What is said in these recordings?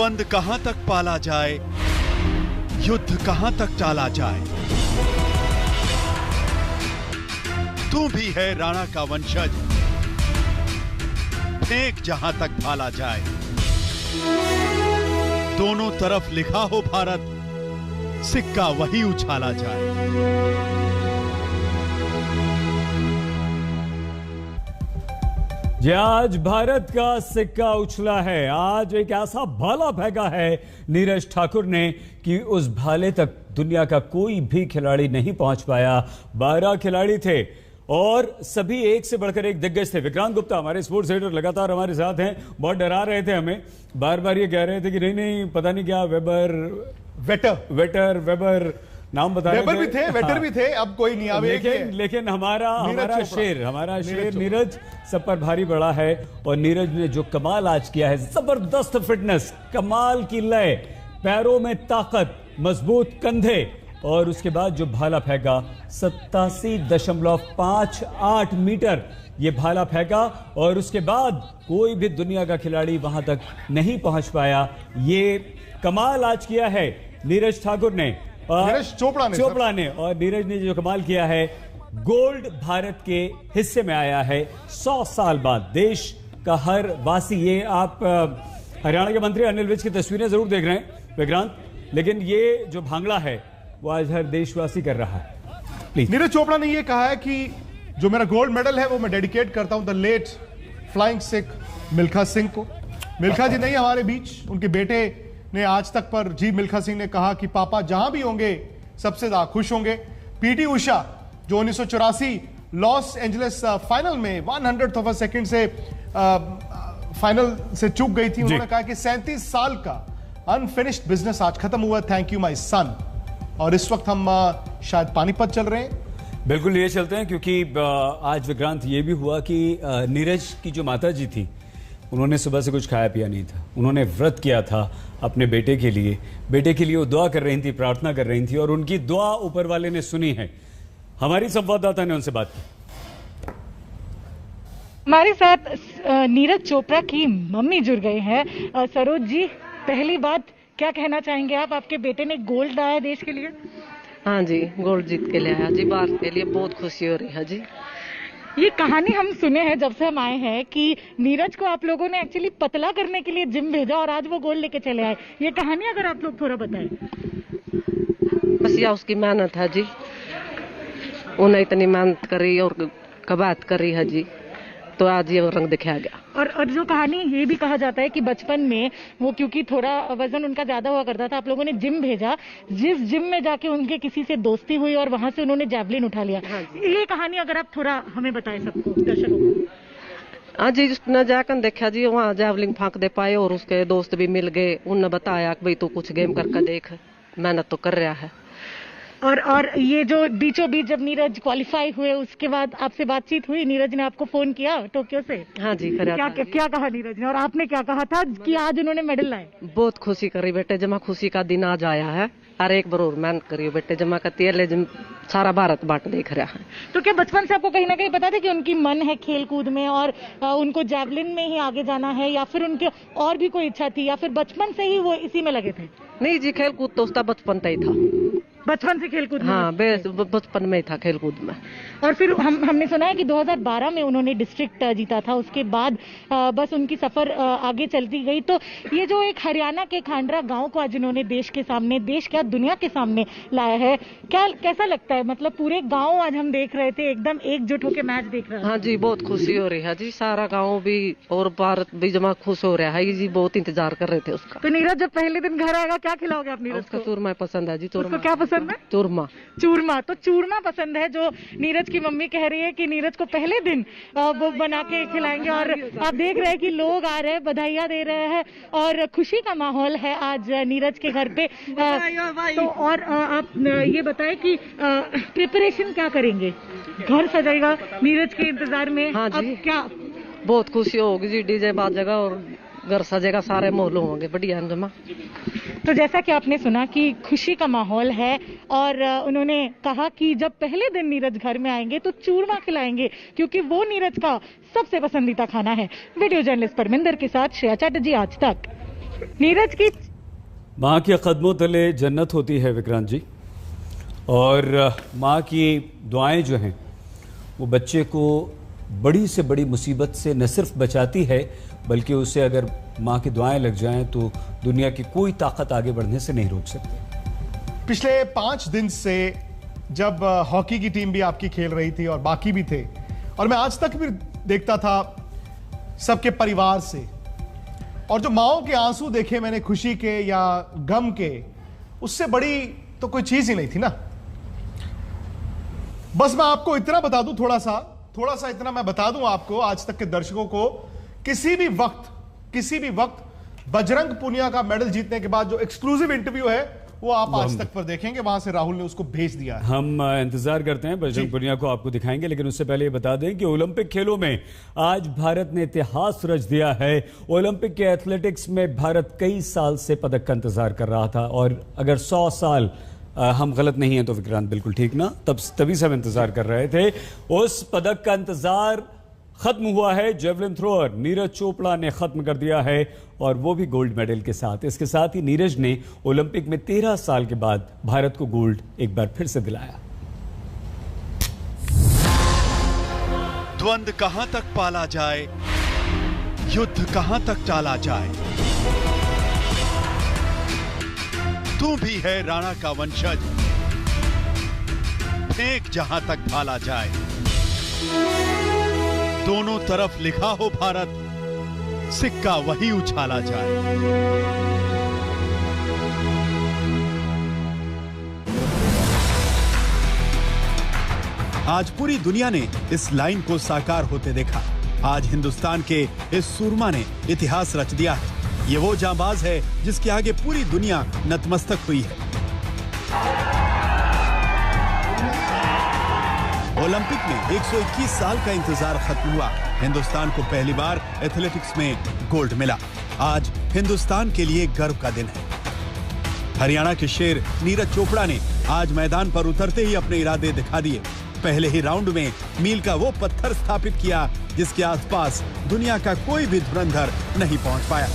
द्वंद कहां तक पाला जाए, युद्ध कहां तक टाला जाए। तू भी है राणा का वंशज, फेंक जहां तक भाला जाए। दोनों तरफ लिखा हो भारत, सिक्का वही उछाला जाए। जी, आज भारत का सिक्का उछला है। आज एक ऐसा भाला फेंका है नीरज ठाकुर ने कि उस भाले तक दुनिया का कोई भी खिलाड़ी नहीं पहुंच पाया। 12 खिलाड़ी थे और सभी एक से बढ़कर एक दिग्गज थे। विक्रांत गुप्ता हमारे स्पोर्ट्स एडिटर लगातार हमारे साथ हैं। बहुत डरा रहे थे हमें, बार बार ये कह रहे थे कि नहीं पता नहीं क्या वेबर नाम बता रहे थे। वेबर भी थे, वेटर भी थे, अब कोई नहीं। अब लेकिन हमारा शेर नीरज सब पर भारी पड़ा है। और नीरज ने जो कमाल आज किया है, जबरदस्त फिटनेस, कमाल की लय, पैरों में ताकत, मजबूत कंधे, और उसके बाद जो भाला फेंका 87.58 मीटर ये भाला फेंका। और उसके बाद कोई भी दुनिया का खिलाड़ी वहां तक नहीं पहुंच पाया। ये कमाल आज किया है नीरज ठाकुर ने, नीरज चोपड़ा ने। और नीरज ने जो कमाल किया है, गोल्ड भारत के हिस्से में आया है 100 साल बाद। देश का हर वासी, ये आप हरियाणा के मंत्री अनिल विज की तस्वीरें जरूर देख रहे हैं विक्रांत, लेकिन ये जो भांगड़ा है वो आज हर देशवासी कर रहा है। प्लीज। नीरज चोपड़ा ने ये कहा है कि जो मेरा गोल्ड मेडल है वो मैं डेडिकेट करता हूं the late flying Sikh Milkha Singh को। मिल्खा जी नहीं हमारे बीच, उनके बेटे ने आज तक पर जी मिल्खा सिंह ने कहा कि पापा जहां भी होंगे सबसे ज्यादा खुश होंगे। पीटी उषा जो 1984 लॉस एंजलिस फाइनल में 100th of a सेकंड से फाइनल से चूक गई थी। उन्होंने कहा कि 37 साल का अनफिनिश्ड बिजनेस आज खत्म हुआ, थैंक यू माय सन। और इस वक्त हम शायद पानीपत चल रहे हैं। बिल्कुल ये चलते हैं, क्योंकि आज विक्रांत ये भी हुआ कि नीरज की जो माता जी थी उन्होंने सुबह से कुछ खाया पिया नहीं था। उन्होंने व्रत किया था अपने बेटे के लिए वो दुआ कर रही थी, प्रार्थना कर रही थी, और उनकी दुआ ऊपर वाले ने सुनी है। हमारी संवाददाता ने उनसे बात की। हमारे साथ नीरज चोपड़ा की मम्मी जुड़ गए हैं। सरोज जी, पहली बात क्या कहना चाहेंगे आप? आपके बेटे ने गोल्ड लाया देश के लिए। हाँ जी, गोल्ड जीत के लाया जी, भारत के लिए बहुत खुशी हो रही है जी। ये कहानी हम सुने हैं जब से हम आए हैं कि नीरज को आप लोगों ने एक्चुअली पतला करने के लिए जिम भेजा और आज वो गोल्ड लेके चले आए। ये कहानी अगर आप लोग थोड़ा बताएं। बस यह उसकी मेहनत है जी, उन्हें इतनी मेहनत करी और कबात करी है जी, तो आज ये रंग दिखाया गया। और जो कहानी ये भी कहा जाता है कि बचपन में वो, क्योंकि थोड़ा वजन उनका ज्यादा हुआ करता था, आप लोगों ने जिम भेजा, जिस जिम में जाके उनके किसी से दोस्ती हुई और वहां से उन्होंने जैवलिन उठा लिया। हाँ, ये कहानी अगर आप थोड़ा हमें बताएं सबको, दर्शकों को। हाँ जी, उसने जाकर देखा जी, वहाँ जैवलिन फांक दे पाए और उसके दोस्त भी मिल गए। उन्होंने बताया कि भाई तू कुछ गेम करके देख, मेहनत तो कर रहा है। और ये जो बीचों बीच जब नीरज क्वालिफाई हुए उसके बाद आपसे बातचीत हुई? नीरज ने आपको फोन किया टोक्यो से? हाँ जी, क्या कहा नीरज ने और आपने क्या कहा था कि आज उन्होंने मेडल लाए? बहुत खुशी करी बेटे, जमा खुशी का दिन आज आया है। अरे एक बार और मेहनत करियो बेटे, जमा करती है, सारा भारत बाट देख रहा है। तो क्या बचपन से आपको कहीं ना कहीं पता था कि उनकी मन है खेल कूद में और उनको जैवलिन में ही आगे जाना है, या फिर उनके और भी कोई इच्छा थी, या फिर बचपन से ही वो इसी में लगे थे? नहीं जी, खेल कूद तो उसका बचपन से ही था। बचपन से खेलकूद में? हाँ, बचपन में ही था खेलकूद में। और फिर हमने सुना है कि 2012 में उन्होंने डिस्ट्रिक्ट जीता था। उसके बाद बस उनकी सफर आगे चलती गई। तो ये जो एक हरियाणा के खांडरा गांव को आज उन्होंने देश के सामने, देश क्या दुनिया के सामने लाया है, कैसा लगता है? मतलब पूरे गांव आज हम देख रहे थे एकदम एकजुट होकर मैच देख रहे हैं। हाँ जी, बहुत खुशी हो रही है जी, सारा गाँव भी और भारत भी जमा खुश हो रहा है जी, बहुत इंतजार कर रहे थे उसका। तो नीरज जब पहले दिन घर आएगा क्या खिलाओगे आप नीरज को? चूरमा पसंद है जी। चूरमा क्या पसंद है? चूरमा। तो चूरमा पसंद है, जो नीरज की मम्मी कह रही है कि नीरज को पहले दिन वो बना के खिलाएंगे। और आप देख रहे हैं कि लोग आ रहे हैं, बधाइयां दे रहे हैं और खुशी का माहौल है आज नीरज के घर पे। तो और आप ये बताएं कि प्रिपरेशन क्या करेंगे? घर सजाएगा नीरज के इंतजार में? हाँ जी, अब क्या बहुत खुशी होगी जी, डीजे बाजेगा और घर सजेगा, सारे माहौल होंगे बढ़िया जमा। तो जैसा कि आपने सुना कि खुशी का माहौल है और उन्होंने कहा कि जब पहले दिन नीरज घर में आएंगे तो चूरमा खिलाएंगे, क्योंकि वो नीरज का सबसे पसंदीदा खाना है। वीडियो जर्नलिस्ट परमिंदर के साथ श्रेया चैटर्जी, आज तक। नीरज की माँ के कदमों तले जन्नत होती है विक्रांत जी, और माँ की दुआएं जो हैं वो बच्चे को बड़ी से बड़ी मुसीबत से न सिर्फ बचाती है बल्कि उसे अगर माँ की दुआएं लग जाएं तो दुनिया की कोई ताकत आगे बढ़ने से नहीं रोक सकती। पिछले 5 दिन से जब हॉकी की टीम भी आपकी खेल रही थी और बाकी भी थे, और मैं आज तक भी देखता था सबके परिवार से, और जो माओ के आंसू देखे मैंने खुशी के या गम के, उससे बड़ी तो कोई चीज ही नहीं थी ना। बस मैं आपको इतना बता दूं, थोड़ा सा इतना मैं बता दूं आपको, आज तक के दर्शकों को, किसी भी वक्त बजरंग पुनिया का मेडल जीतने के बाद जो एक्सक्लूसिव इंटरव्यू है वो आप आज तक पर देखेंगे, वहां से राहुल ने उसको भेज दिया है। हम इंतजार करते हैं बजरंग पुनिया को आपको दिखाएंगे, लेकिन उससे पहले ये बता दें कि ओलंपिक खेलों में आज भारत ने इतिहास रच दिया है। ओलंपिक के एथलेटिक्स में भारत कई साल से पदक का इंतजार कर रहा था, और अगर 100 साल हम गलत नहीं है तो विक्रांत बिल्कुल ठीक ना, तभी से हम इंतजार कर रहे थे। उस पदक का इंतजार खत्म हुआ है। जेवलिन थ्रोअर नीरज चोपड़ा ने खत्म कर दिया है, और वो भी गोल्ड मेडल के साथ। इसके साथ ही नीरज ने ओलंपिक में 13 साल के बाद भारत को गोल्ड एक बार फिर से दिलाया। द्वंद्व कहां तक पाला जाए, युद्ध कहां तक टाला जाए, तू भी है राणा का वंशज, फेंक जहां तक भाला जाए। दोनों तरफ लिखा हो भारत, सिक्का वही उछाला जाए। आज पूरी दुनिया ने इस लाइन को साकार होते देखा। आज हिंदुस्तान के इस सूरमा ने इतिहास रच दिया है। ये वो जांबाज है जिसके आगे पूरी दुनिया नतमस्तक हुई है। ओलंपिक में 121 साल का इंतजार खत्म हुआ। हिंदुस्तान को पहली बार एथलेटिक्स में गोल्ड मिला। आज हिंदुस्तान के लिए गर्व का दिन है। हरियाणा के शेर नीरज चोपड़ा ने आज मैदान पर उतरते ही अपने इरादे दिखा दिए। पहले ही राउंड में मील का वो पत्थर स्थापित किया जिसके आसपास दुनिया का कोई भी धुरंधर नहीं पहुंच पाया।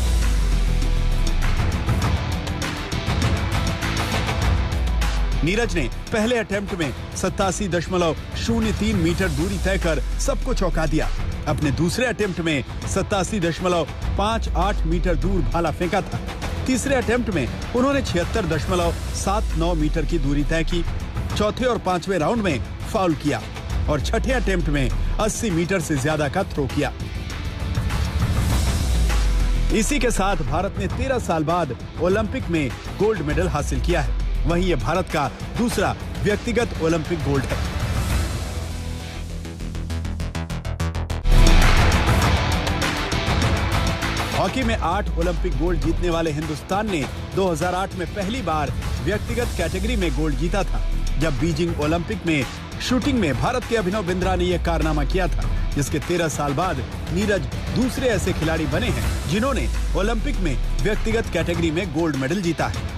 नीरज ने पहले अटेम्प्ट में 87.03 मीटर दूरी तय कर सबको चौंका दिया। अपने दूसरे अटेम्प्ट में 87.58 मीटर दूर भाला फेंका था। तीसरे अटेम्प्ट में उन्होंने 76.79 मीटर की दूरी तय की। चौथे और पांचवें राउंड में फाउल किया और छठे अटेम्प्ट में 80 मीटर से ज्यादा का थ्रो किया। इसी के साथ भारत ने 13 साल बाद ओलंपिक में गोल्ड मेडल हासिल किया है। वहीं यह भारत का दूसरा व्यक्तिगत ओलंपिक गोल्ड है। हॉकी में 8 ओलंपिक गोल्ड जीतने वाले हिंदुस्तान ने 2008 में पहली बार व्यक्तिगत कैटेगरी में गोल्ड जीता था, जब बीजिंग ओलंपिक में शूटिंग में भारत के अभिनव बिंद्रा ने यह कारनामा किया था, जिसके 13 साल बाद नीरज दूसरे ऐसे खिलाड़ी बने हैं जिन्होंने ओलंपिक में व्यक्तिगत कैटेगरी में गोल्ड मेडल जीता है।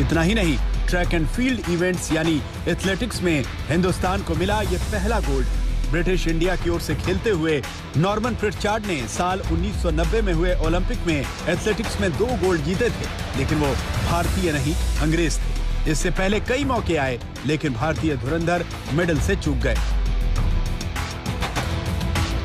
इतना ही नहीं, ट्रैक एंड फील्ड इवेंट्स यानी एथलेटिक्स में हिंदुस्तान को मिला ये पहला गोल्ड। ब्रिटिश इंडिया की ओर से खेलते हुए नॉर्मन प्रिटचार्ड ने साल 1990 में हुए ओलंपिक में एथलेटिक्स में 2 गोल्ड जीते थे, लेकिन वो भारतीय नहीं अंग्रेज थे। इससे पहले कई मौके आए, लेकिन भारतीय धुरंधर मेडल से चूक गए।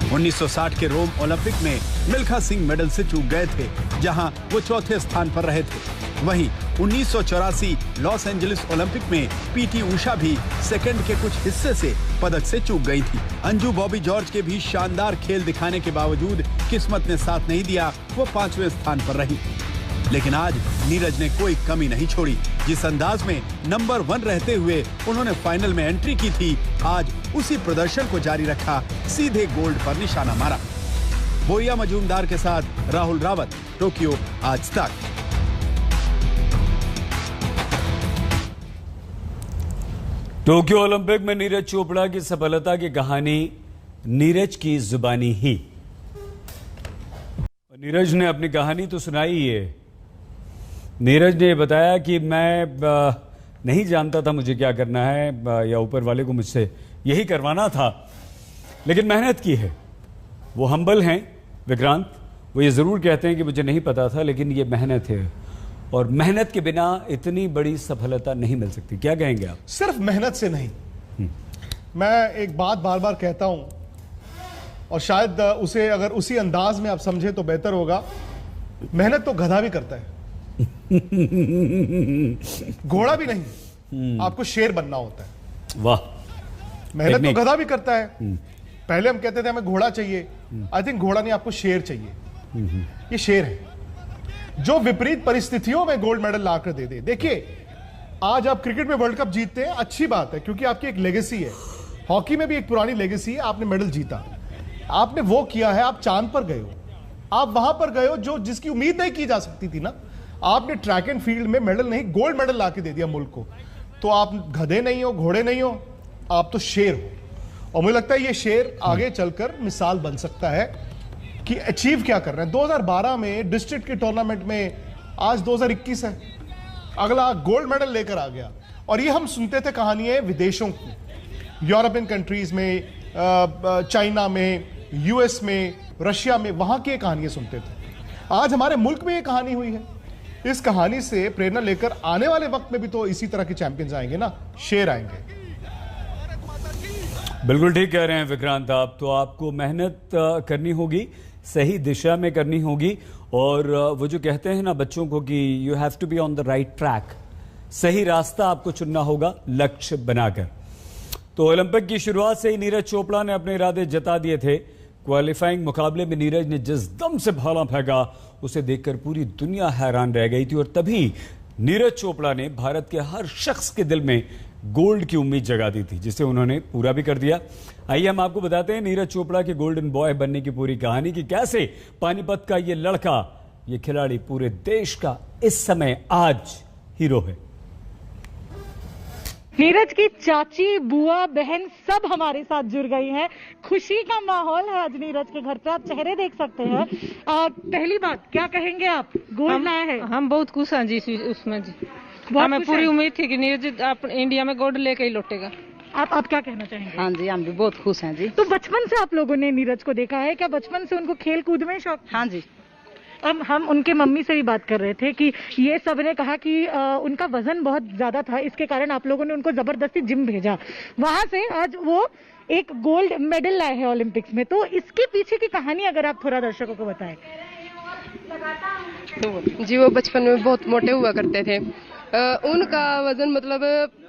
1960 के रोम ओलंपिक में मिल्खा सिंह मेडल से चूक गए थे, जहां वो चौथे स्थान पर रहे थे। वहीं 1984 लॉस एंजलिस ओलंपिक में पीटी उषा भी सेकंड के कुछ हिस्से से पदक से चूक गई थी। अंजू बॉबी जॉर्ज के भी शानदार खेल दिखाने के बावजूद किस्मत ने साथ नहीं दिया, वो 5वें स्थान पर रही। लेकिन आज नीरज ने कोई कमी नहीं छोड़ी। जिस अंदाज में नंबर 1 रहते हुए उन्होंने फाइनल में एंट्री की थी, आज उसी प्रदर्शन को जारी रखा, सीधे गोल्ड पर निशाना मारा। बोरिया मजूमदार के साथ राहुल रावत, टोक्यो आज तक। टोक्यो ओलंपिक में नीरज चोपड़ा की सफलता की कहानी नीरज की जुबानी ही। नीरज ने अपनी कहानी तो सुनाई है। नीरज ने बताया कि मैं नहीं जानता था मुझे क्या करना है, या ऊपर वाले को मुझसे यही करवाना था, लेकिन मेहनत की है। वो हम्बल हैं विक्रांत, वो ये ज़रूर कहते हैं कि मुझे नहीं पता था, लेकिन ये मेहनत है और मेहनत के बिना इतनी बड़ी सफलता नहीं मिल सकती। क्या कहेंगे आप? सिर्फ मेहनत से नहीं, मैं एक बात बार बार कहता हूं और शायद उसे अगर उसी अंदाज में आप समझे तो बेहतर होगा। मेहनत तो गधा भी करता है, घोड़ा भी नहीं। आपको शेर बनना होता है। वाह, मेहनत तो गधा भी करता है। पहले हम कहते थे हमें घोड़ा चाहिए, आई थिंक घोड़ा नहीं, आपको शेर चाहिए। ये शेर है जो विपरीत परिस्थितियों में गोल्ड मेडल लाकर दे दे। देखिए, आज आप क्रिकेट में वर्ल्ड कप जीतते हैं, अच्छी बात है, क्योंकि आपकी एक लेगेसी है। हॉकी में भी एक पुरानी लेगेसी है, आपने मेडल जीता, आपने वो किया है, आप चांद पर गए हो, आप वहां पर गए हो जो जिसकी उम्मीद नहीं की जा सकती थी ना। आपने ट्रैक एंड फील्ड में मेडल नहीं, गोल्ड मेडल लाके दे दिया मुल्क को। तो आप गधे नहीं हो, घोड़े नहीं हो, आप तो शेर हो। और मुझे लगता है ये शेर आगे चलकर मिसाल बन सकता है कि अचीव क्या कर रहे हैं। 2012 में डिस्ट्रिक्ट के टूर्नामेंट में, आज 2021 है, अगला गोल्ड मेडल लेकर आ गया। और ये हम सुनते थे कहानियां विदेशों की, यूरोपियन कंट्रीज में, चाइना में, यूएस में, रशिया में, वहां की कहानियां सुनते थे। आज हमारे मुल्क में ये कहानी हुई है। इस कहानी से प्रेरणा लेकर आने वाले वक्त में भी तो इसी तरह के चैंपियंस आएंगे ना, शेर आएंगे। बिल्कुल ठीक कह रहे हैं विक्रांत आप। तो आपको मेहनत करनी होगी, सही दिशा में करनी होगी, और वो जो कहते हैं ना बच्चों को कि you have to be on the right track, सही रास्ता आपको चुनना होगा लक्ष्य बनाकर। तो ओलंपिक की शुरुआत से ही नीरज चोपड़ा ने अपने इरादे जता दिए थे। क्वालिफाइंग मुकाबले में नीरज ने जिस दम से भाला फेंका, उसे देखकर पूरी दुनिया हैरान रह गई थी, और तभी नीरज चोपड़ा ने भारत के हर शख्स के दिल में गोल्ड की उम्मीद जगा दी थी, जिसे उन्होंने पूरा भी कर दिया। आइए हम आपको बताते हैं नीरज चोपड़ा के गोल्डन बॉय बनने की पूरी कहानी, कि कैसे पानीपत का ये लड़का, ये खिलाड़ी पूरे देश का इस समय आज हीरो है। नीरज की चाची, बुआ, बहन सब हमारे साथ जुड़ गई हैं। खुशी का माहौल है आज नीरज के घर पे, आप चेहरे देख सकते हैं। पहली बात क्या कहेंगे आप, गोल्ड लाए हैं? हम बहुत खुश हैं जी उसमें जी। बहुत हमें खुश पूरी हैं। उम्मीद थी कि नीरज इंडिया में गोल्ड लेके ही लौटेगा। आप क्या कहना चाहेंगे? हाँ जी, हम भी बहुत खुश हैं जी। तो बचपन से आप लोगों ने नीरज को देखा है क्या? बचपन से उनको खेल कूद में शौक? हाँ जी। अब हम उनके मम्मी से भी बात कर रहे थे कि ये सब ने कहा कि उनका वजन बहुत ज्यादा था, इसके कारण आप लोगों ने उनको जबरदस्ती जिम भेजा, वहां से आज वो एक गोल्ड मेडल लाए हैं ओलंपिक्स में। तो इसके पीछे की कहानी अगर आप थोड़ा दर्शकों को बताएं। जी, वो बचपन में बहुत मोटे हुआ करते थे। उनका वजन मतलब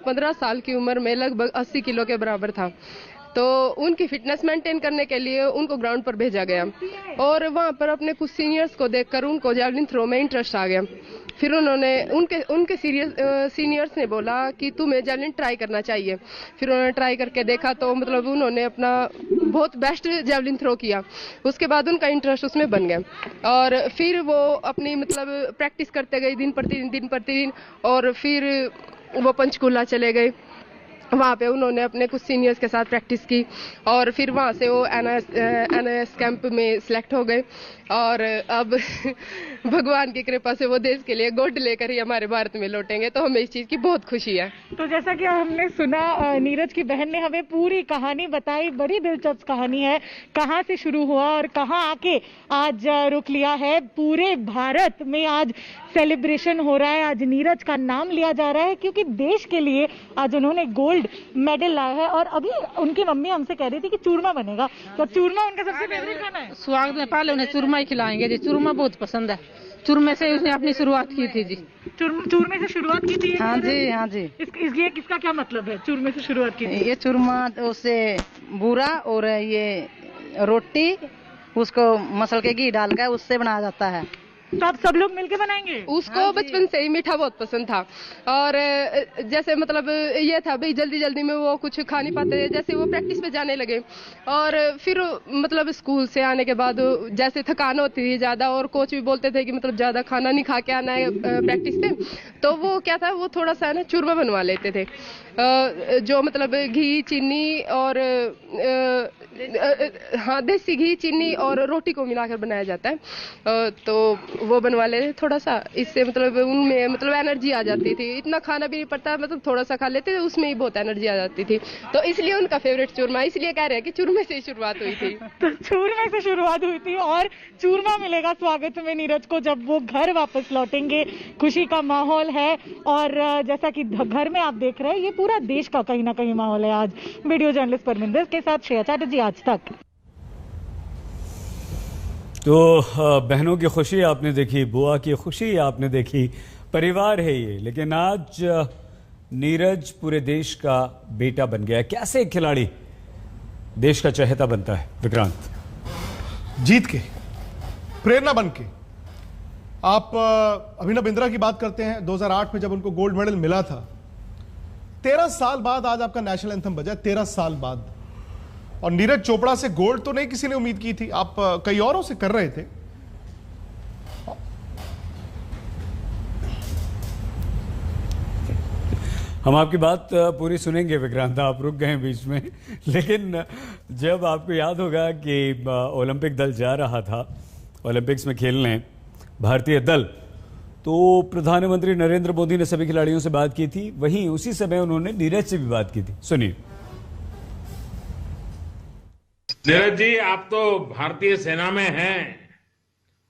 15 साल की उम्र में लगभग 80 किलो के बराबर था। तो उनकी फिटनेस मेंटेन करने के लिए उनको ग्राउंड पर भेजा गया, और वहां पर अपने कुछ सीनियर्स को देखकर उनको जैवलिन थ्रो में इंटरेस्ट आ गया। फिर उन्होंने उनके सीनियर्स ने बोला कि तुम्हें जैवलिन ट्राई करना चाहिए। फिर उन्होंने ट्राई करके देखा, तो मतलब उन्होंने अपना बहुत बेस्ट जैवलिन थ्रो किया। उसके बाद उनका इंटरेस्ट उसमें बन गया, और फिर वो अपनी मतलब प्रैक्टिस करते गए दिन प्रतिदिन, और फिर वो पंचकूला चले गए। वहाँ पे उन्होंने अपने कुछ सीनियर्स के साथ प्रैक्टिस की, और फिर वहाँ से वो एनआईएस कैंप में सिलेक्ट हो गए, और अब भगवान की कृपा से वो देश के लिए गोल्ड लेकर ही हमारे भारत में लौटेंगे। तो हमें इस चीज़ की बहुत खुशी है। तो जैसा कि हमने सुना, नीरज की बहन ने हमें पूरी कहानी बताई। बड़ी दिलचस्प कहानी है, कहाँ से शुरू हुआ और कहाँ आके आज रुक लिया है। पूरे भारत में आज सेलिब्रेशन हो रहा है, आज नीरज का नाम लिया जा रहा है, क्योंकि देश के लिए आज उन्होंने गोल्ड मेडल लाया है। और अभी उनकी मम्मी हमसे कह रही थी कि चूरमा बनेगा, तो चूरमा उनका सबसे फेवरेट खाना है। स्वागत में पहले उन्हें चूरमा ही खिलाएंगे जी, चूरमा बहुत पसंद है। चूरमे से उसने अपनी शुरुआत की थी जी। चूरमे से शुरुआत की थी? हाँ जी, हाँ जी। ये किसका क्या मतलब है, चूरमे से शुरुआत की थी? ये चूरमा उससे बूरा और ये रोटी उसको मसल के घी डालकर उससे बनाया जाता है। तो आप सब लोग मिलके बनाएंगे? उसको बचपन से ही मीठा बहुत पसंद था, और जैसे मतलब ये था भाई जल्दी जल्दी में वो कुछ खा नहीं पाते। जैसे वो प्रैक्टिस पे जाने लगे, और फिर मतलब स्कूल से आने के बाद जैसे थकान होती थी ज़्यादा, और कोच भी बोलते थे कि मतलब ज़्यादा खाना नहीं खा के आना है प्रैक्टिस पे, तो वो क्या था, वो थोड़ा सा ना चूरमा बनवा लेते थे। जो मतलब घी, चीनी और हाँ देसी घी, चीनी और रोटी को मिलाकर बनाया जाता है। तो वो बनवा ले थोड़ा सा, इससे मतलब उनमें मतलब एनर्जी आ जाती थी। इतना खाना भी नहीं पड़ता, मतलब थोड़ा सा खा लेते उसमें ही बहुत एनर्जी आ जाती थी। तो इसलिए उनका फेवरेट चूरमा, इसलिए कह रहे हैं कि चूरमे से ही शुरुआत हुई थी। तो चूरमे से शुरुआत हुई थी और चूरमा मिलेगा स्वागत में नीरज को जब वो घर वापस लौटेंगे। खुशी का माहौल है और जैसा कि घर में आप देख रहे हैं, ये पूरा देश का कहीं ना कहीं माहौल है आज। वीडियो जर्नलिस्ट परमिंदर के साथ श्रेया चैटर्जी, आज तक। तो बहनों की खुशी आपने देखी, बुआ की खुशी आपने देखी, परिवार है ये। लेकिन आज नीरज पूरे देश का बेटा बन गया। कैसे एक खिलाड़ी देश का चहेता बनता है विक्रांत? जीत के, प्रेरणा बन के। आप अभिनव बिंद्रा की बात करते हैं, 2008 में जब उनको गोल्ड मेडल मिला था, 13 साल बाद आज आपका नेशनल एंथम बजा, 13 साल बाद। और नीरज चोपड़ा से गोल्ड तो नहीं किसी ने उम्मीद की थी, आप कई औरों से कर रहे थे। हम आपकी बात पूरी सुनेंगे विक्रांत, आप रुक गए बीच में। लेकिन जब आपको याद होगा कि ओलंपिक दल जा रहा था ओलंपिक्स में खेलने, भारतीय दल, तो प्रधानमंत्री नरेंद्र मोदी ने सभी खिलाड़ियों से बात की थी। वहीं उसी समय उन्होंने नीरज से भी बात की थी, सुनिए। नीरज जी, आप तो भारतीय सेना में हैं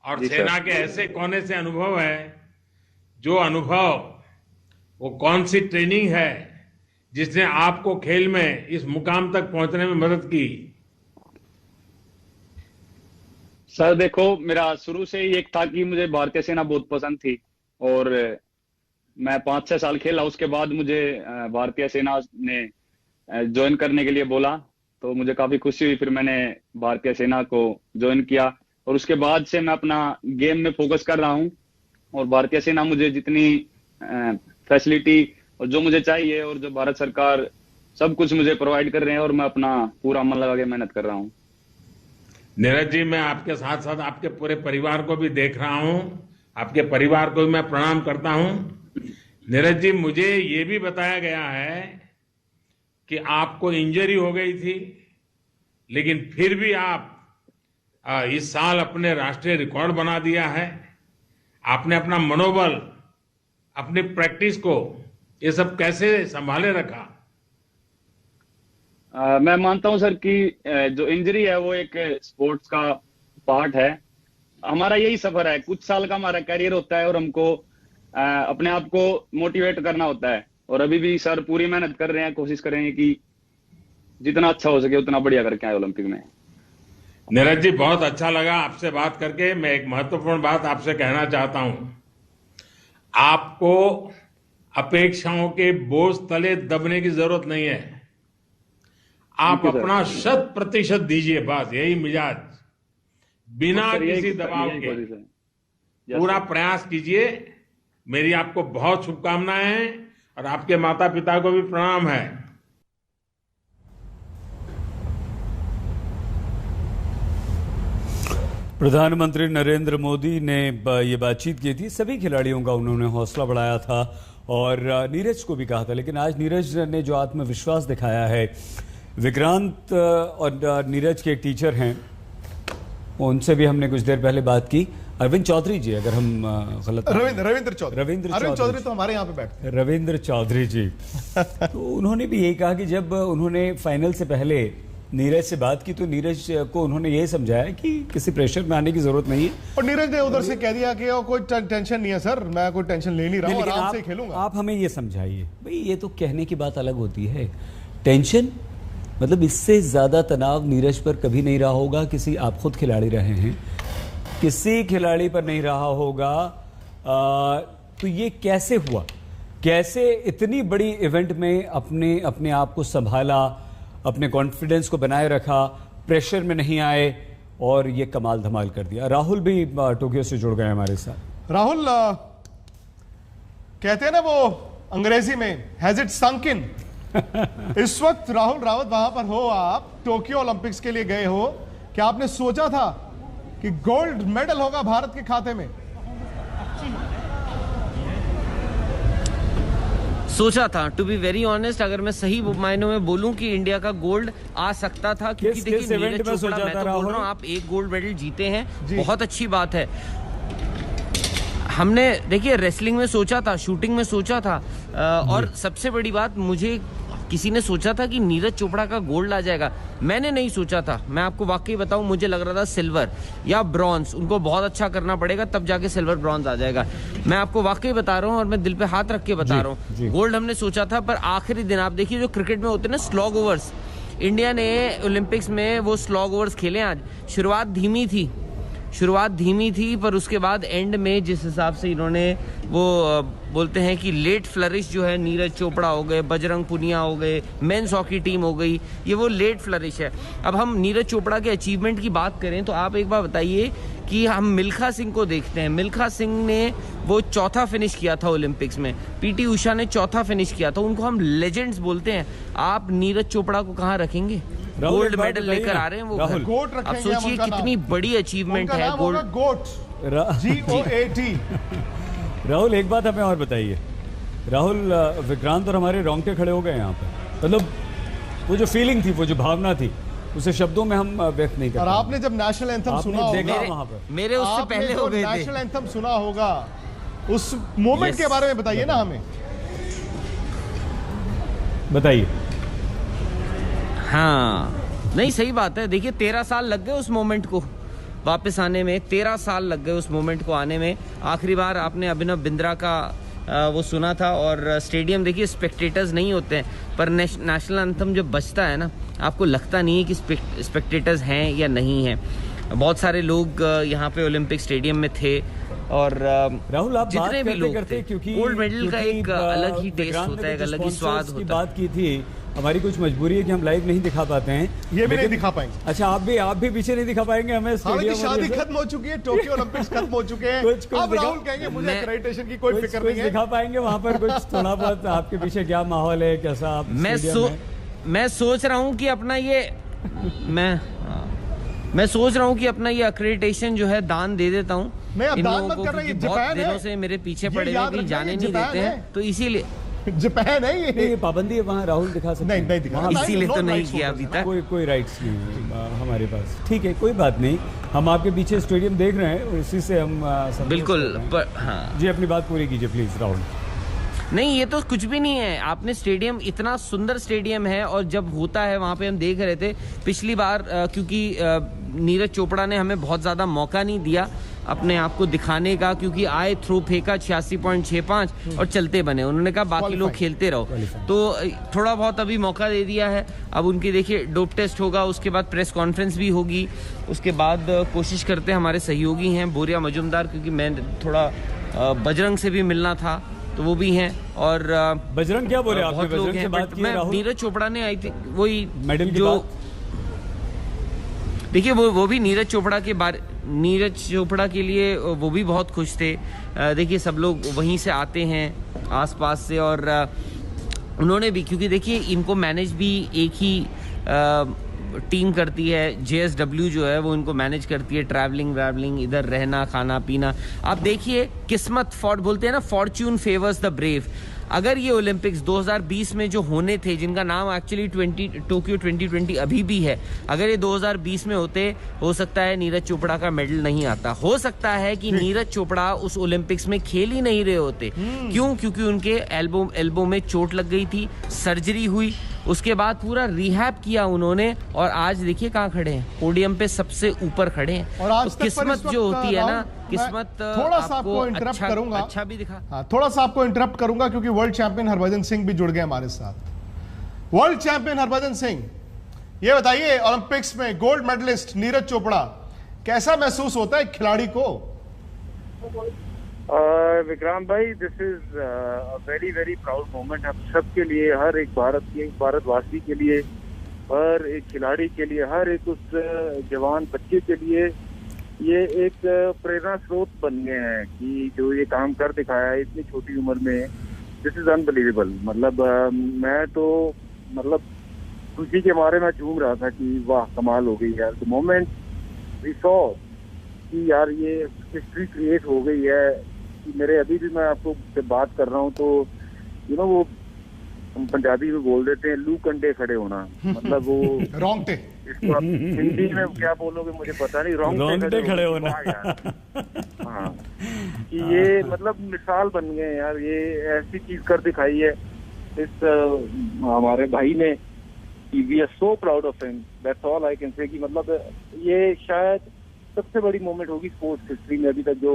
और सेना के ऐसे कोने से अनुभव है, जो अनुभव, वो कौन सी ट्रेनिंग है जिसने आपको खेल में इस मुकाम तक पहुंचने में मदद की? सर देखो, मेरा शुरू से ही एक था कि मुझे भारतीय सेना बहुत पसंद थी और मैं 5-6 साल खेला। उसके बाद मुझे भारतीय सेना ने ज्वाइन करने के लिए बोला, तो मुझे काफी खुशी हुई। फिर मैंने भारतीय सेना को ज्वाइन किया और उसके बाद से मैं अपना गेम में फोकस कर रहा हूं। और भारतीय सेना मुझे जितनी फैसिलिटी और जो मुझे चाहिए और जो भारत सरकार सब कुछ मुझे प्रोवाइड कर रहे हैं और मैं अपना पूरा मन लगा के मेहनत कर रहा हूं। नीरज जी, मैं आपके साथ साथ आपके पूरे परिवार को भी देख रहा हूं, आपके परिवार को भी मैं प्रणाम करता हूं। नीरज जी, मुझे ये भी बताया गया है कि आपको इंजरी हो गई थी, लेकिन फिर भी आप इस साल अपने राष्ट्रीय रिकॉर्ड बना दिया है। आपने अपना मनोबल, अपनी प्रैक्टिस को, ये सब कैसे संभाले रखा? मैं मानता हूं सर कि जो इंजरी है वो एक स्पोर्ट्स का पार्ट है। हमारा यही सफर है, कुछ साल का हमारा कैरियर होता है और हमको अपने आप को मोटिवेट करना होता है। और अभी भी सर पूरी मेहनत कर रहे हैं, कोशिश कर रहे हैं कि जितना अच्छा हो सके उतना बढ़िया करके आए ओलंपिक में। नीरज जी, बहुत अच्छा लगा आपसे बात करके। मैं एक महत्वपूर्ण बात आपसे कहना चाहता हूं, आपको अपेक्षाओं के बोझ तले दबने की जरूरत नहीं है। आप अपना 100% दीजिए, बस यही मिजाज, बिना किसी दबाव के पूरा प्रयास कीजिए। मेरी आपको बहुत शुभकामनाएं हैं और आपके माता पिता को भी प्रणाम है। प्रधानमंत्री नरेंद्र मोदी ने ये बातचीत की थी, सभी खिलाड़ियों का उन्होंने हौसला बढ़ाया था और नीरज को भी कहा था। लेकिन आज नीरज ने जो आत्मविश्वास दिखाया है, विक्रांत और नीरज के एक टीचर हैं, उनसे भी हमने कुछ देर पहले बात की, अरविंद चौधरी जी, अगर हम गलत, रविंद्र चौधरी तो हमारे यहाँ पे बैठते हैं, रविंद्र चौधरी जी। तो उन्होंने भी यही कहा कि जब उन्होंने फाइनल से पहले नीरज से बात की तो नीरज को उन्होंने ये समझाया कि किसी प्रेशर में आने की जरूरत नहीं है। और नीरज ने उधर से कह दिया कि कोई टेंशन नहीं है सर, मैं कोई टेंशन ले नहीं रहा हूं, आराम से खेलूंगा। आप हमें ये समझाइए भाई, ये तो कहने की बात अलग होती है, टेंशन मतलब इससे ज्यादा तनाव नीरज पर कभी नहीं रहा होगा। किसी, आप खुद खिलाड़ी रहे हैं, किसी खिलाड़ी पर नहीं रहा होगा। तो ये कैसे हुआ, कैसे इतनी बड़ी इवेंट में अपने आप को संभाला, अपने कॉन्फिडेंस को बनाए रखा, प्रेशर में नहीं आए और ये कमाल धमाल कर दिया। राहुल भी टोक्यो से जुड़ गए हमारे साथ। राहुल, कहते हैं ना वो अंग्रेजी में, हैज इट संक इन। इस वक्त राहुल रावत वहां पर हो, आप टोक्यो ओलंपिक्स के लिए गए हो, क्या आपने सोचा था कि गोल्ड मेडल होगा भारत के खाते में? सोचा था, टू बी वेरी ऑनेस्ट, अगर मैं सही मायनों में बोलूं कि इंडिया का गोल्ड आ सकता था, क्योंकि देखिए नीरज चोपड़ा, मैं तो बोल रहा हूं आप एक गोल्ड मेडल जीते हैं, बहुत अच्छी बात है। हमने देखिए रेसलिंग में सोचा था, शूटिंग में सोचा था, और सबसे बड़ी बात, मुझे किसी ने सोचा था कि नीरज चोपड़ा का गोल्ड आ जाएगा, मैंने नहीं सोचा था। मैं आपको वाकई बताऊं, मुझे लग रहा था सिल्वर या ब्रॉन्ज, उनको बहुत अच्छा करना पड़ेगा तब जाके सिल्वर ब्रॉन्ज आ जाएगा। मैं आपको वाकई बता रहा हूं और मैं दिल पे हाथ रख के बता रहा हूं, गोल्ड हमने सोचा था, पर आखिरी दिन आप देखिए जो क्रिकेट में होते हैं ना स्लॉग ओवर्स, इंडिया ने ओलंपिक्स में वो स्लॉग ओवर्स खेले आज। शुरुआत धीमी थी पर उसके बाद एंड में जिस हिसाब से इन्होंने वो बोलते हैं कि लेट फ्लरिश जो है, नीरज चोपड़ा हो गए, बजरंग पुनिया हो गए, मेंस हॉकी टीम हो गई, ये वो लेट फ्लरिश है। अब हम नीरज चोपड़ा के अचीवमेंट की बात करें तो आप एक बार बताइए कि हम मिल्खा सिंह को देखते हैं, मिल्खा सिंह ने वो चौथा फिनिश किया था ओलंपिक्स में, पीटी उषा ने चौथा फिनिश किया था, उनको हम लेजेंड्स बोलते हैं। आप नीरज चोपड़ा को कहाँ रखेंगे? गोल्ड मेडल लेकर आ रहे हैं वो, अब सोचिए कितनी बड़ी अचीवमेंट है। गोट GOAT। राहुल एक बात हमें और बताइए, राहुल, विक्रांत और हमारे रोंगटे खड़े हो गए यहाँ पे, मतलब वो जो फीलिंग थी, वो जो भावना थी, उसे शब्दों में हम व्यक्त नहीं कर। और आपने जब नेशनल एंथम सुना होगा वहाँ पर, मेरे उससे पहले हो गए थे, नेशनल एंथम सुना होगा, उस मोमेंट के बारे में बताइए ना हमें, बताइए। हाँ नहीं, सही बात है। देखिए 13 साल लग गए उस मोमेंट को वापस आने में, 13 साल लग गए उस मोमेंट को आने में। आखिरी बार आपने अभिनव बिंद्रा का वो सुना था, और स्टेडियम देखिए स्पेक्टेटर्स नहीं होते हैं, पर नेशनल एंथम जब बजता है ना, आपको लगता नहीं है कि स्पेक्टेटर्स हैं या नहीं हैं। बहुत सारे लोग यहाँ पे ओलंपिक स्टेडियम में थे, और राहुल आप जितने भी लोग थे, क्योंकि गोल्ड मेडल का एक अलग ही टेस्ट होता है, एक अलग ही स्वाद होता है। बात की थी, हमारी कुछ मजबूरी है कि हम लाइव नहीं दिखा पाते हैं, ये भी नहीं दिखा पाएंगे। अच्छा, आप भी पीछे नहीं दिखा पाएंगे हमें। शादी खत्म हो चुकी है, टोक्यो ओलंपिक्स खत्म हो चुके हैं, अब राहुल कहेंगे मुझे एक्रेडिटेशन की कोई फिक्र नहीं है। दिखा पाएंगे वहां पर कुछ थोड़ा बहुत? आपके पीछे क्या माहौल है, कैसा आप? मैं सोच रहा हूँ कि अपना ये मैं सोच रहा हूँ कि अपना ये एक्रेडिटेशन जो है दान दे देता हूँ। मैं अब दान मत कर रहा, ये बहुत दिनों से मेरे पीछे पड़े हुए, कहीं जाने नहीं देते हैं, तो इसीलिए जापान है ये पाबंदी है, वहाँ राहुल दिखा सकते हैं। नहीं दिखा, इसीलिए तो नहीं किया अभी तक। कोई राइट्स नहीं हमारे पास। ठीक है, कोई बात नहीं, हम आपके पीछे स्टेडियम देख रहे हैं, इसी से हम बिल्कुल। हाँ जी, अपनी बात पूरी कीजिए प्लीज राहुल। नहीं, ये तो कुछ भी नहीं है। आपने स्टेडियम, इतना सुंदर स्टेडियम है, और जब होता है वहाँ पे हम देख रहे थे पिछली बार, क्योंकि नीरज चोपड़ा ने हमें बहुत ज़्यादा मौका नहीं दिया अपने आप को दिखाने का, क्योंकि आए, थ्रो फेंका 86.65 और चलते बने। उन्होंने कहा बाकी लोग खेलते रहो, तो थोड़ा बहुत अभी मौका दे दिया है। अब उनके देखिए डोप टेस्ट होगा, उसके बाद प्रेस कॉन्फ्रेंस भी होगी, उसके बाद कोशिश करते हैं, हमारे सहयोगी हैं बोरिया मजुमदार, क्योंकि मैं थोड़ा बजरंग से भी मिलना था तो वो भी हैं, और बजरंग क्या बोले आपने? बहुत लोग हैं, बट मैं नीरज चोपड़ा ने आई थी वही मेडल जो देखिए वो भी नीरज चोपड़ा के लिए वो भी बहुत खुश थे। देखिए सब लोग वहीं से आते हैं आसपास से, और उन्होंने भी, क्योंकि देखिए इनको मैनेज भी एक ही टीम करती है, JSW जो है वो इनको मैनेज करती है, ट्रैवलिंग, इधर रहना, खाना पीना। आप देखिए किस्मत, बोलते हैं ना, फॉर्च्यून फेवर्स द ब्रेव। अगर ये ओलंपिक्स 2020 में जो होने थे, जिनका नाम एक्चुअली टोक्यो 2020 अभी भी है, अगर ये 2020 में होते, हो सकता है नीरज चोपड़ा का मेडल नहीं आता। हो सकता है कि नीरज चोपड़ा उस ओलंपिक्स में खेल ही नहीं रहे होते। क्यों? क्योंकि उनके एल्बो में चोट लग गई थी, सर्जरी हुई, उसके बाद पूरा रिहैब किया उन्होंने, और आज देखिए कहाँ खड़े हैं, पोडियम पे सबसे ऊपर खड़े हैं। और आज तो किस्मत जो होती है ना, किस्मत थोड़ा सा आपको इंटरप्ट करूंगा, अच्छा भी दिखा। हाँ, थोड़ा सा आपको इंटरप्ट करूंगा, क्योंकि वर्ल्ड चैंपियन हरभजन सिंह भी जुड़ गए हमारे साथ। वर्ल्ड चैंपियन हरभजन सिंह, ये बताइए, ओलंपिक्स में गोल्ड मेडलिस्ट नीरज चोपड़ा, कैसा महसूस होता है खिलाड़ी को? विक्रांत भाई, this is very very proud moment हम सबके लिए, हर एक भारतवासी के लिए, हर एक खिलाड़ी के लिए, हर एक उस जवान बच्चे के लिए ये एक प्रेरणा स्रोत बन गए हैं कि जो ये काम कर दिखाया है इतनी छोटी उम्र में। This is unbelievable. मतलब मैं तो खुशी के मारे में झूम रहा था कि वाह कमाल हो गई यार। द मोमेंट वी सॉ कि यार ये हिस्ट्री क्रिएट हो गई है, कि मेरे अभी भी मैं आपको से बात कर रहा हूँ तो वो हम पंजाबी में बोल देते हैं लू कंडे खड़े होना, मतलब वो रोंगटे, इसको आप हिंदी में क्या बोलोगे मुझे पता नहीं, रोंगटे खड़े होना। हाँ, कि ये मतलब मिसाल बन गए यार, ये ऐसी चीज कर दिखाई है इस हमारे भाई ने, we are so proud of him, that's all I can say. कि मतलब ये शायद सबसे बड़ी मोमेंट होगी स्पोर्ट्स हिस्ट्री में अभी तक जो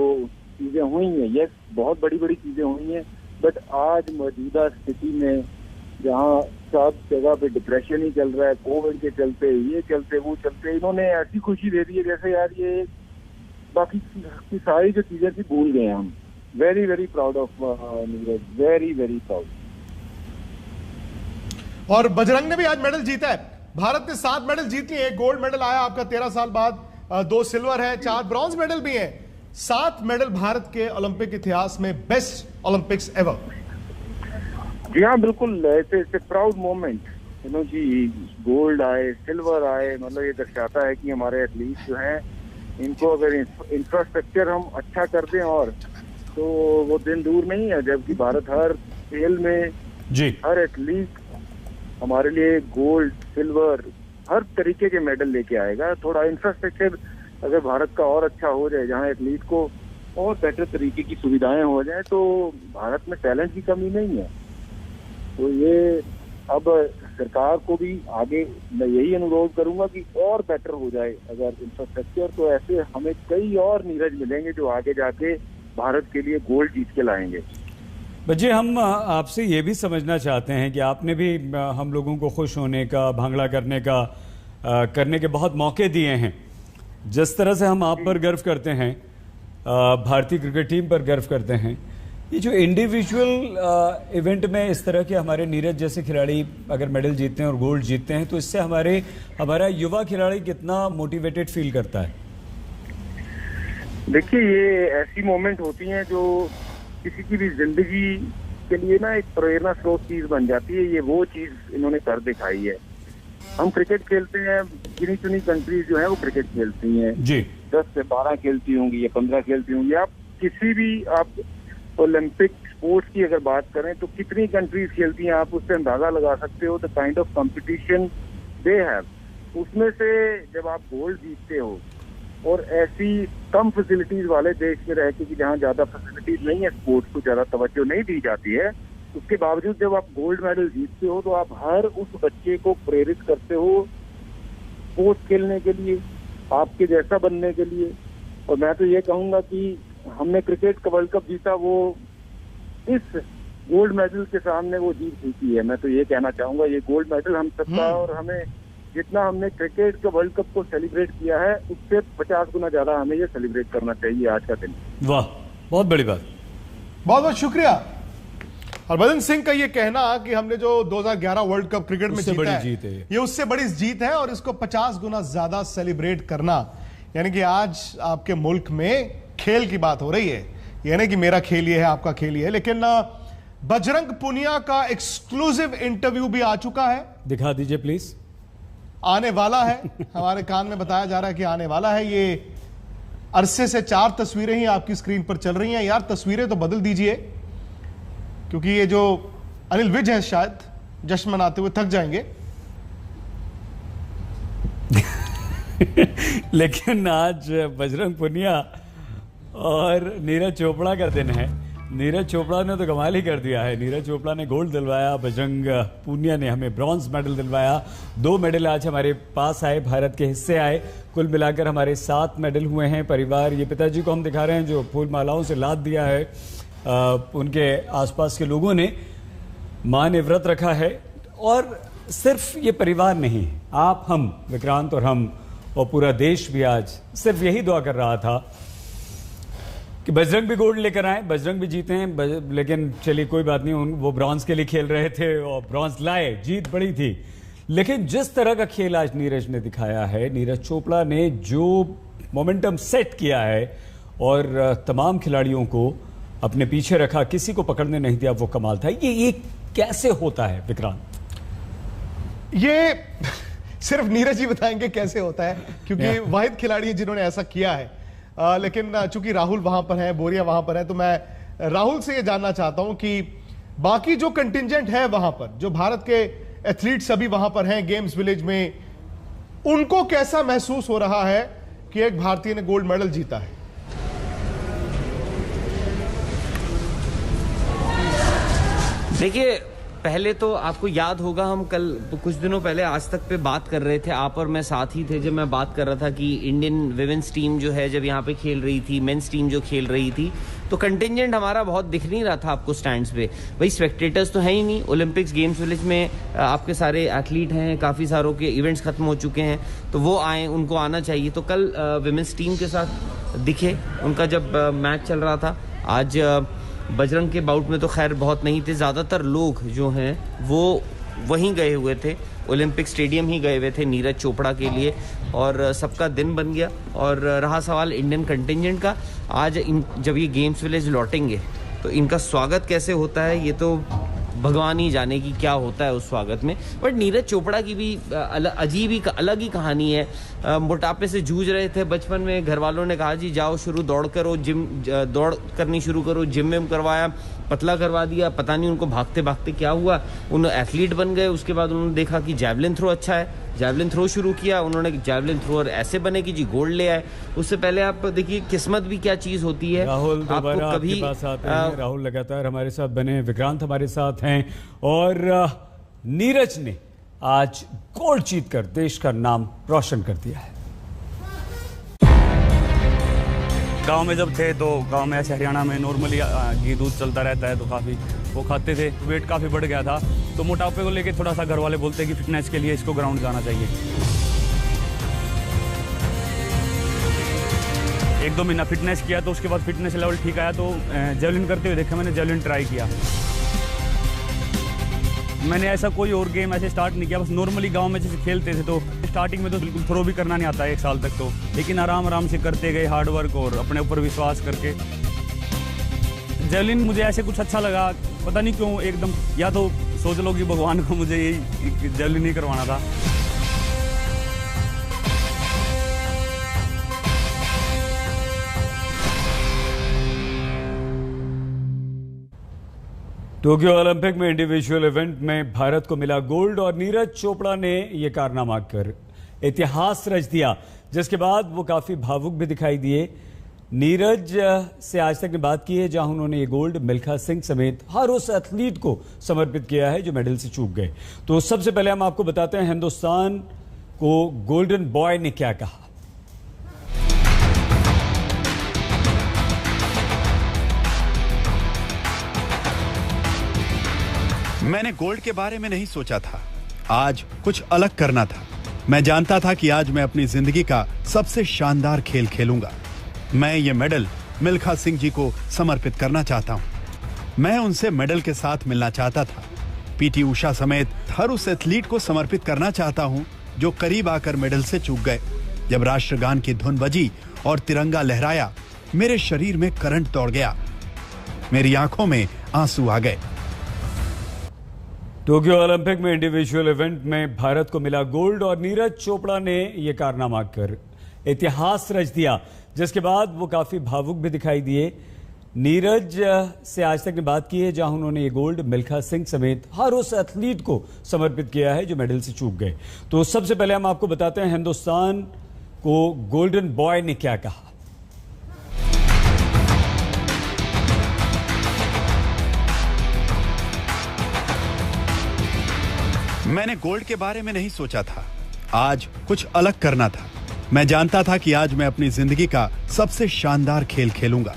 चीजें हुई हैं। यस, बहुत बड़ी बड़ी चीजें हुई हैं, बट आज मौजूदा स्थिति में जहाँ सब जगह पे डिप्रेशन ही चल रहा है, कोविड के चलते, ये चलते वो चलते, इन्होंने ऐसी खुशी दे दी है जैसे यार ये बाकी की सारी जो चीजें थी भूल गए हम। Very very proud of Neeraj, very very proud. और बजरंग ने भी आज मेडल जीता है। भारत ने 7 मेडल जीत लिए, 1 गोल्ड मेडल आया आपका 13 साल बाद, 2 सिल्वर है, 4 ब्रॉन्ज मेडल भी हैं। 7 मेडल भारत के ओलंपिक इतिहास में बेस्ट ओलंपिक्स एवर। जी हाँ, बिल्कुल, it's proud moment, you know जी। गोल्ड आए, सिल्वर आए, मतलब ये दर्शाता है कि हमारे एथलीट जो हैं, इनको अगर इंफ्रास्ट्रक्चर हम अच्छा कर दें और तो वो दिन दूर नहीं है जबकि भारत हर खेल में जी हर एथलीट हमारे लिए गोल्ड, सिल्वर, हर तरीके के मेडल लेके आएगा। थोड़ा इंफ्रास्ट्रक्चर अगर भारत का और अच्छा हो जाए, जहाँ एथलीट को और बेटर तरीके की सुविधाएं हो जाए, तो भारत में टैलेंट की कमी नहीं है। तो ये अब सरकार को भी आगे मैं यही अनुरोध करूंगा कि और बेटर हो जाए अगर इंफ्रास्ट्रक्चर, तो ऐसे हमें कई और नीरज मिलेंगे जो आगे जाके भारत के लिए गोल्ड जीत के लाएंगे। बच्चे, हम आपसे ये भी समझना चाहते हैं कि आपने भी हम लोगों को खुश होने का, भांगड़ा करने के बहुत मौके दिए हैं। जिस तरह से हम आप पर गर्व करते हैं, भारतीय क्रिकेट टीम पर गर्व करते हैं, ये जो इंडिविजुअल इवेंट में इस तरह के हमारे नीरज जैसे खिलाड़ी अगर मेडल जीतते हैं और गोल्ड जीतते हैं, तो इससे हमारा युवा खिलाड़ी कितना मोटिवेटेड फील करता है? देखिए, ये ऐसी मोमेंट होती हैं जो किसी की भी जिंदगी के लिए ना एक प्रेरणा स्रोत चीज बन जाती है। ये वो चीज इन्होंने कर दिखाई है। हम क्रिकेट खेलते हैं, गिनी चुनी कंट्रीज जो है वो क्रिकेट खेलती हैं जी, 10 से 12 खेलती होंगी या 15 खेलती होंगी। आप किसी भी आप ओलंपिक स्पोर्ट्स की अगर बात करें तो कितनी कंट्रीज खेलती हैं, आप उससे अंदाजा लगा सकते हो the kind of competition they have. उसमें से जब आप गोल्ड जीतते हो और ऐसी कम फैसिलिटीज वाले देश में रह के कि जहाँ ज्यादा फैसिलिटीज नहीं है, स्पोर्ट्स को ज्यादा तवज्जो नहीं दी जाती है, उसके बावजूद जब आप गोल्ड मेडल जीतते हो तो आप हर उस बच्चे को प्रेरित करते हो स्पोर्ट्स खेलने के लिए, आपके जैसा बनने के लिए। और मैं तो ये कहूंगा कि हमने क्रिकेट का वर्ल्ड कप जीता, वो इस गोल्ड मेडल के सामने वो जीत जीती है। मैं तो ये कहना चाहूंगा, ये गोल्ड मेडल हम सबका, और हमें जितना हमने क्रिकेट के वर्ल्ड कप को सेलिब्रेट किया है उससे 50 गुना ज्यादा हमें ये सेलिब्रेट करना चाहिए आज का दिन। वाह, बहुत बड़ी बात, बहुत बहुत शुक्रिया। हरभजन सिंह का ये कहना कि हमने जो 2011 वर्ल्ड कप क्रिकेट में जीता है, ये उससे बड़ी जीत है और इसको 50 गुना ज्यादा सेलिब्रेट करना, यानी कि आज आपके मुल्क में खेल की बात हो रही है, यानी कि मेरा खेल ये है, आपका खेल ये है। लेकिन बजरंग पुनिया का एक्सक्लूसिव इंटरव्यू भी आ चुका है, दिखा दीजिए प्लीज। आने वाला है, हमारे कान में बताया जा रहा है कि आने वाला है। ये अरसे से 4 तस्वीरें ही आपकी स्क्रीन पर चल रही हैं। यार तस्वीरें तो बदल दीजिए, क्योंकि ये जो अनिल विज है शायद जश्न मनाते हुए थक जाएंगे। लेकिन आज बजरंग पुनिया और नीरज चोपड़ा का दिन है। नीरज चोपड़ा ने तो कमाल ही कर दिया है। नीरज चोपड़ा ने गोल्ड दिलवाया, बजरंग पुनिया ने हमें ब्रॉन्ज मेडल दिलवाया। 2 मेडल आज हमारे पास आए, भारत के हिस्से आए। कुल मिलाकर हमारे 7 मेडल हुए हैं। परिवार, ये पिताजी को हम दिखा रहे हैं जो फूल मालाओं से लाद दिया है। उनके आसपास के लोगों ने, माँ ने व्रत रखा है। और सिर्फ ये परिवार नहीं, आप, हम, विक्रांत और हम और पूरा देश भी आज सिर्फ यही दुआ कर रहा था कि बजरंग भी गोल्ड लेकर आए, बजरंग भी जीते हैं। लेकिन चलिए कोई बात नहीं, वो ब्रॉन्ज के लिए खेल रहे थे और ब्रॉन्ज लाए, जीत बड़ी थी। लेकिन जिस तरह का खेल आज नीरज ने दिखाया है, नीरज चोपड़ा ने जो मोमेंटम सेट किया है और तमाम खिलाड़ियों को अपने पीछे रखा, किसी को पकड़ने नहीं दिया, वो कमाल था। ये कैसे होता है विक्रांत? ये सिर्फ नीरज ही बताएंगे कैसे होता है, क्योंकि वाहिद खिलाड़ी है जिन्होंने ऐसा किया है। लेकिन चूंकि राहुल वहां पर है, बोरिया वहां पर है, तो मैं राहुल से ये जानना चाहता हूं कि बाकी जो कंटिंजेंट है वहां पर, जो भारत के एथलीट्स अभी वहां पर हैं गेम्स विलेज में, उनको कैसा महसूस हो रहा है कि एक भारतीय ने गोल्ड मेडल जीता है? देखिए, पहले तो आपको याद होगा, हम कल कुछ दिनों पहले आज तक पे बात कर रहे थे, आप और मैं साथ ही थे जब मैं बात कर रहा था कि इंडियन विमेंस टीम जो है जब यहाँ पे खेल रही थी, मेंस टीम जो खेल रही थी, तो कंटिंजेंट हमारा बहुत दिख नहीं रहा था आपको स्टैंड्स पे। भाई स्पेक्टेटर्स तो है ही नहीं। ओलंपिक्स गेम्स विलेज में आपके सारे एथलीट हैं, काफ़ी सारों के इवेंट्स खत्म हो चुके हैं, तो वो आए, उनको आना चाहिए। तो कल विमेंस टीम के साथ दिखे, उनका जब मैच चल रहा था। आज बजरंग के बाउट में तो खैर बहुत नहीं थे, ज़्यादातर लोग जो हैं वो वहीं गए हुए थे, ओलंपिक स्टेडियम ही गए हुए थे नीरज चोपड़ा के लिए, और सबका दिन बन गया। और रहा सवाल इंडियन कंटिंजेंट का, आज जब ये गेम्स विलेज लौटेंगे तो इनका स्वागत कैसे होता है ये तो भगवान ही जाने की क्या होता है उस स्वागत में। बट नीरज चोपड़ा की भी अजीब ही अलग ही कहानी है। मोटापे से जूझ रहे थे बचपन में, घर वालों ने कहा जी जाओ शुरू दौड़ करो, दौड़ करनी शुरू करो, जिम में करवाया, पतला करवा दिया, पता नहीं उनको भागते भागते क्या हुआ, उन एथलीट बन गए। उसके बाद उन्होंने देखा कि जैवलिन थ्रो अच्छा है, जैवलिन थ्रो शुरू किया, उन्होंने जैवलिन थ्रोअर ऐसे बने कि जी गोल्ड ले आए। उससे पहले आप देखिए किस्मत भी क्या चीज होती है। राहुल दोबारा आपके पास आते हैं। राहुल लगातार हमारे साथ बने, विक्रांत हमारे साथ हैं, और नीरज ने आज गोल्ड जीतकर देश का नाम रोशन कर दिया है। गांव में जब थे तो गांव में ऐसे हरियाणा में नॉर्मली घी दूध चलता रहता है, तो काफ़ी वो खाते थे, वेट काफ़ी बढ़ गया था, तो मोटापे को लेके थोड़ा सा घर वाले बोलते कि फिटनेस के लिए इसको ग्राउंड जाना चाहिए। 1-2 महीना फिटनेस किया, तो उसके बाद फिटनेस लेवल ठीक आया, तो जेवलिन करते हुए देखा मैंने, जेवलिन ट्राई किया। मैंने ऐसा कोई और गेम ऐसे स्टार्ट नहीं किया, बस नॉर्मली गांव में जैसे खेलते थे, तो स्टार्टिंग में तो बिल्कुल थ्रो भी करना नहीं आता 1 साल तक, तो लेकिन आराम आराम से करते गए, हार्ड वर्क और अपने ऊपर विश्वास करके। जेवलिन मुझे ऐसे कुछ अच्छा लगा, पता नहीं क्यों एकदम, या तो सोच लो कि भगवान को मुझे यही जेवलिन ही करवाना था। टोक्यो ओलंपिक में इंडिविजुअल इवेंट में भारत को मिला गोल्ड, और नीरज चोपड़ा ने यह कारनामा कर इतिहास रच दिया, जिसके बाद वो काफी भावुक भी दिखाई दिए। नीरज से आज तक ने बात की है जहां उन्होंने ये गोल्ड मिल्खा सिंह समेत हर उस एथलीट को समर्पित किया है जो मेडल से चूक गए। तो सबसे पहले हम आपको बताते हैं हिंदुस्तान को गोल्डन बॉय ने क्या कहा। मैंने गोल्ड के बारे में नहीं सोचा था, आज कुछ अलग करना था। मैं जानता था कि आज मैं अपनी जिंदगी का सबसे शानदार खेल खेलूंगा। मैं ये मेडल मिल्खा सिंह जी को समर्पित करना चाहता हूं। मैं उनसे मेडल के साथ मिलना चाहता था। पीटी उषा समेत हर उस एथलीट को समर्पित करना चाहता हूं जो करीब आकर मेडल से चूक गए। जब राष्ट्रगान की धुन बजी और तिरंगा लहराया, मेरे शरीर में करंट दौड़ गया, मेरी आंखों में आंसू आ गए। टोक्यो ओलंपिक में इंडिविजुअल इवेंट में भारत को मिला गोल्ड, और नीरज चोपड़ा ने यह कारनामा कर इतिहास रच दिया, जिसके बाद वो काफी भावुक भी दिखाई दिए। नीरज से आज तक ने बात की है जहां उन्होंने ये गोल्ड मिल्खा सिंह समेत हर उस एथलीट को समर्पित किया है जो मेडल से चूक गए। तो सबसे पहले हम आपको बताते हैं हिंदुस्तान को गोल्डन बॉय ने क्या कहा। मैंने गोल्ड के बारे में नहीं सोचा था, आज कुछ अलग करना था। मैं जानता था कि आज मैं अपनी जिंदगी का सबसे शानदार खेल खेलूंगा।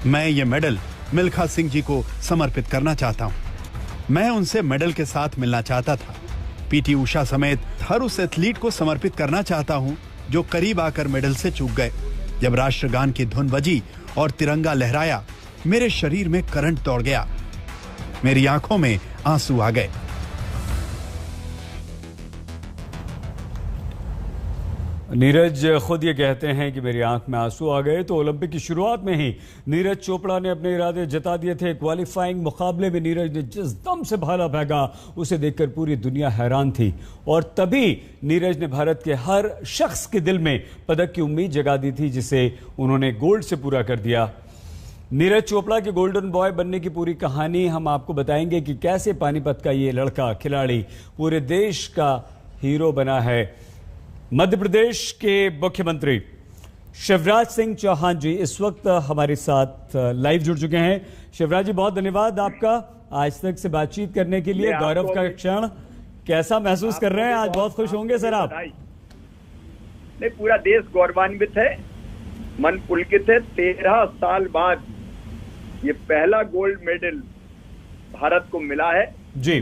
मैं ये मेडल मिल्खा सिंह जी को समर्पित करना चाहता हूं। मैं उनसे मेडल के साथ मिलना चाहता था। पीटी उषा समेत हर उस एथलीट को समर्पित करना चाहता हूं जो करीब आकर मेडल से चूक गए। जब राष्ट्रगान की धुन बजी और तिरंगा लहराया, मेरे शरीर में करंट दौड़ गया, मेरी आंखों में आंसू आ गए। नीरज खुद ये कहते हैं कि मेरी आंख में आंसू आ गए। तो ओलंपिक की शुरुआत में ही नीरज चोपड़ा ने अपने इरादे जता दिए थे। क्वालिफाइंग मुकाबले में नीरज ने जिस दम से भाला फेंका, उसे देखकर पूरी दुनिया हैरान थी, और तभी नीरज ने भारत के हर शख्स के दिल में पदक की उम्मीद जगा दी थी, जिसे उन्होंने गोल्ड से पूरा कर दिया। नीरज चोपड़ा के गोल्डन बॉय बनने की पूरी कहानी हम आपको बताएंगे कि कैसे पानीपत का ये लड़का खिलाड़ी पूरे देश का हीरो बना है। मध्य प्रदेश के मुख्यमंत्री शिवराज सिंह चौहान जी इस वक्त हमारे साथ लाइव जुड़ चुके हैं। शिवराज जी, बहुत धन्यवाद आपका आज तक से बातचीत करने के लिए। गौरव का क्षण कैसा महसूस कर रहे हैं आज? बहुत खुश होंगे सर आप। नहीं, पूरा देश गौरवान्वित है, मन पुलकित है। 13 साल बाद ये पहला गोल्ड मेडल भारत को मिला है जी।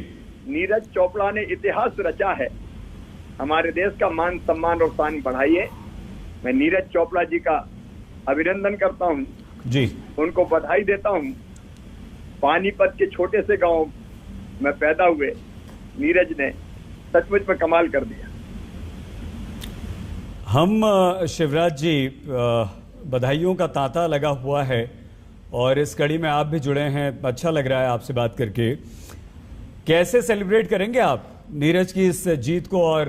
नीरज चोपड़ा ने इतिहास रचा है, हमारे देश का मान सम्मान और शान बढ़ाई है। मैं नीरज चोपड़ा जी का अभिनंदन करता हूं जी, उनको बधाई देता हूं। पानीपत के छोटे से गांव में पैदा हुए नीरज ने सचमुच में कमाल कर दिया। हम शिवराज जी बधाइयों का तांता लगा हुआ है और इस कड़ी में आप भी जुड़े हैं, अच्छा लग रहा है आपसे बात करके। कैसे सेलिब्रेट करेंगे आप नीरज की इस जीत को और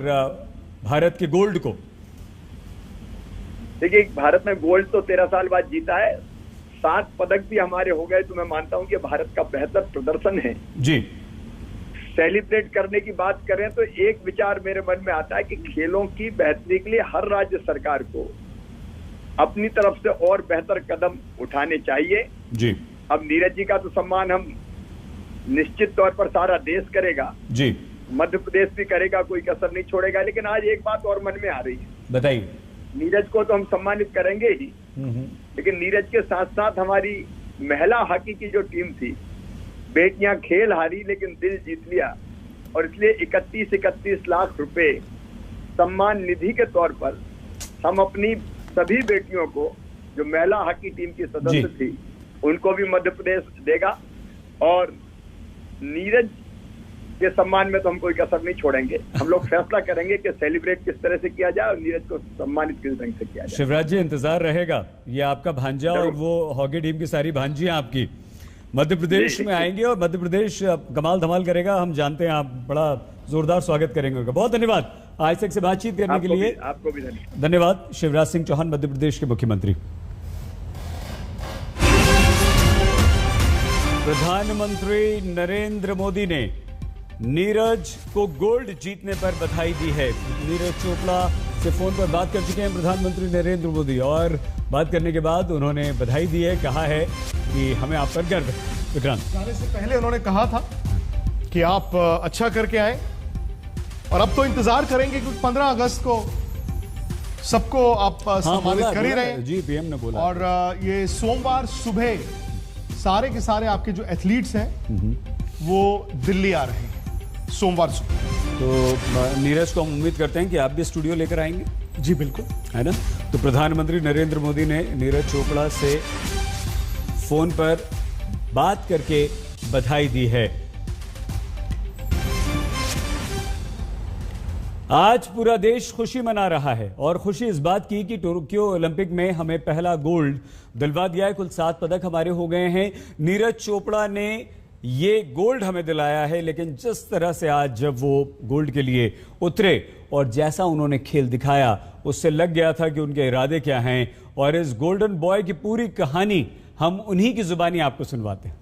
भारत के गोल्ड को? देखिए, भारत में गोल्ड तो 13 साल बाद जीता है, 7 पदक भी हमारे हो गए, तो मैं मानता हूं कि भारत का बेहतर प्रदर्शन है जी। सेलिब्रेट करने की बात करें तो एक विचार मेरे मन में आता है कि खेलों की बेहतरी के लिए हर राज्य सरकार को अपनी तरफ से और बेहतर कदम उठाने चाहिए जी। अब नीरज जी का तो सम्मान हम निश्चित तौर पर सारा देश करेगा जी, मध्य प्रदेश भी करेगा, कोई कसर नहीं छोड़ेगा। लेकिन आज एक बात और मन में आ रही है। बताइए। नीरज को तो हम सम्मानित करेंगे ही, लेकिन नीरज के साथ साथ हमारी महिला हॉकी की जो टीम थी, बेटियां खेल हारी लेकिन दिल जीत लिया, और इसलिए 31 लाख रुपए सम्मान निधि के तौर पर हम अपनी सभी बेटियों को, जो महिला हॉकी टीम की सदस्य थी, उनको भी मध्य प्रदेश देगा। और नीरज के सम्मान में तो हम कोई कसर नहीं छोड़ेंगे। हम लोग फैसला करेंगे कि सेलिब्रेट किस तरह से किया जाए और नीरज को सम्मानित किस ढंग से किया जाए। शिवराज जी, इंतजार रहेगा। ये आपका भांजा और वो हॉकी टीम की सारी भांजियां आपकी मध्य प्रदेश में आएंगे और मध्य प्रदेश कमाल धमाल करेगा, हम जानते हैं। आप बड़ा जोरदार स्वागत करेंगे उनका। बहुत धन्यवाद आज तक से बातचीत करने के लिए। आपको भी धन्यवाद। शिवराज सिंह चौहान, मध्य प्रदेश के मुख्यमंत्री। प्रधानमंत्री नरेंद्र मोदी ने नीरज को गोल्ड जीतने पर बधाई दी है। नीरज चोपड़ा से फोन पर बात कर चुके हैं प्रधानमंत्री नरेंद्र मोदी और बात करने के बाद उन्होंने बधाई दी है, कहा है कि हमें आप पर गर्व है। विक्रांत, जाने से पहले उन्होंने कहा था कि आप अच्छा करके आए, और अब तो इंतजार करेंगे क्योंकि 15 अगस्त को सबको आप सम्मानित कर ही रहे हैं जी। पीएम ने बोला। और ये सोमवार सुबह सारे के सारे आपके जो एथलीट्स हैं वो दिल्ली आ रहे हैं सोमवार सुबह। तो नीरज को हम उम्मीद करते हैं कि आप भी स्टूडियो लेकर आएंगे। जी बिल्कुल, है ना। तो प्रधानमंत्री नरेंद्र मोदी ने नीरज चोपड़ा से फोन पर बात करके बधाई दी है। आज पूरा देश खुशी मना रहा है और खुशी इस बात की कि टोक्यो ओलंपिक में हमें पहला गोल्ड दिलवा दिया है। कुल 7 पदक हमारे हो गए हैं। नीरज चोपड़ा ने ये गोल्ड हमें दिलाया है, लेकिन जिस तरह से आज जब वो गोल्ड के लिए उतरे और जैसा उन्होंने खेल दिखाया, उससे लग गया था कि उनके इरादे क्या हैं। और इस गोल्डन बॉय की पूरी कहानी हम उन्हीं की जुबानी आपको सुनवाते हैं।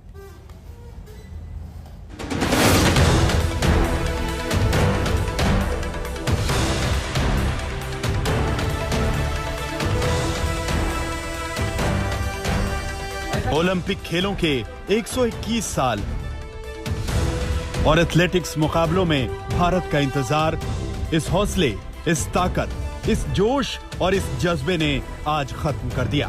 ओलंपिक खेलों के 121 साल और एथलेटिक्स मुकाबलों में भारत का इंतजार, इस हौसले, इस ताकत, इस जोश और इस जज्बे ने आज खत्म कर दिया।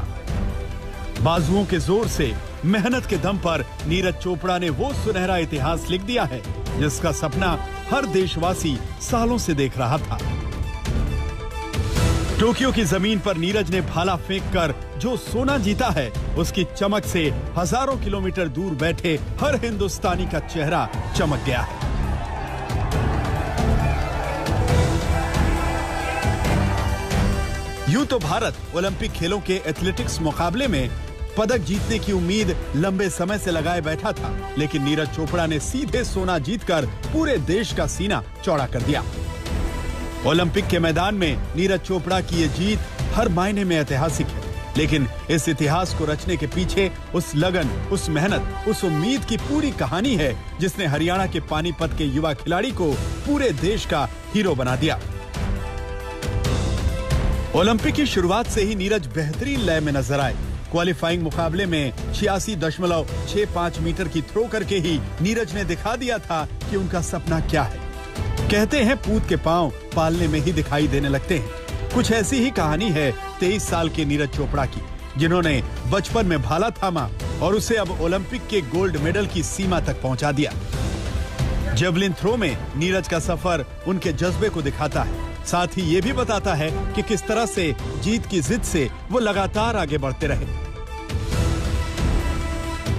बाजुओं के जोर से, मेहनत के दम पर नीरज चोपड़ा ने वो सुनहरा इतिहास लिख दिया है जिसका सपना हर देशवासी सालों से देख रहा था। टोक्यो की जमीन पर नीरज ने भाला फेंककर जो सोना जीता है, उसकी चमक से हजारों किलोमीटर दूर बैठे हर हिंदुस्तानी का चेहरा चमक गया है। यूं तो भारत ओलंपिक खेलों के एथलेटिक्स मुकाबले में पदक जीतने की उम्मीद लंबे समय से लगाए बैठा था, लेकिन नीरज चोपड़ा ने सीधे सोना जीतकर पूरे देश का सीना चौड़ा कर दिया। ओलंपिक के मैदान में नीरज चोपड़ा की ये जीत हर मायने में ऐतिहासिक है, लेकिन इस इतिहास को रचने के पीछे उस लगन, उस मेहनत, उस उम्मीद की पूरी कहानी है जिसने हरियाणा के पानीपत के युवा खिलाड़ी को पूरे देश का हीरो बना दिया। ओलंपिक की शुरुआत से ही नीरज बेहतरीन लय में नजर आए। क्वालिफाइंग मुकाबले में 86.65 मीटर की थ्रो करके ही नीरज ने दिखा दिया था कि उनका सपना क्या है। कहते हैं पूत के पांव पालने में ही दिखाई देने लगते हैं। कुछ ऐसी ही कहानी है 23 साल के नीरज चोपड़ा की, जिन्होंने बचपन में भाला थामा और उसे अब ओलंपिक के गोल्ड मेडल की सीमा तक पहुंचा दिया। जेवलिन थ्रो में नीरज का सफर उनके जज्बे को दिखाता है, साथ ही ये भी बताता है कि किस तरह से जीत की जिद से वो लगातार आगे बढ़ते रहे।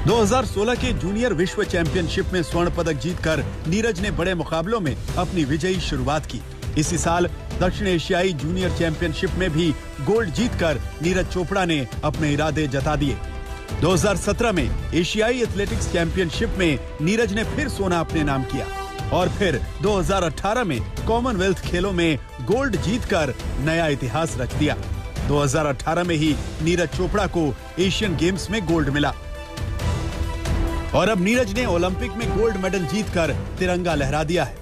2016 के जूनियर विश्व चैंपियनशिप में स्वर्ण पदक जीतकर नीरज ने बड़े मुकाबलों में अपनी विजयी शुरुआत की। इसी साल दक्षिण एशियाई जूनियर चैंपियनशिप में भी गोल्ड जीतकर नीरज चोपड़ा ने अपने इरादे जता दिए। 2017 में एशियाई एथलेटिक्स चैंपियनशिप में नीरज ने फिर सोना अपने नाम किया और फिर 2018 में कॉमनवेल्थ खेलों में गोल्ड जीतकर नया इतिहास रच दिया। 2018 में ही नीरज चोपड़ा को एशियन गेम्स में गोल्ड मिला और अब नीरज ने ओलंपिक में गोल्ड मेडल जीतकर तिरंगा लहरा दिया है।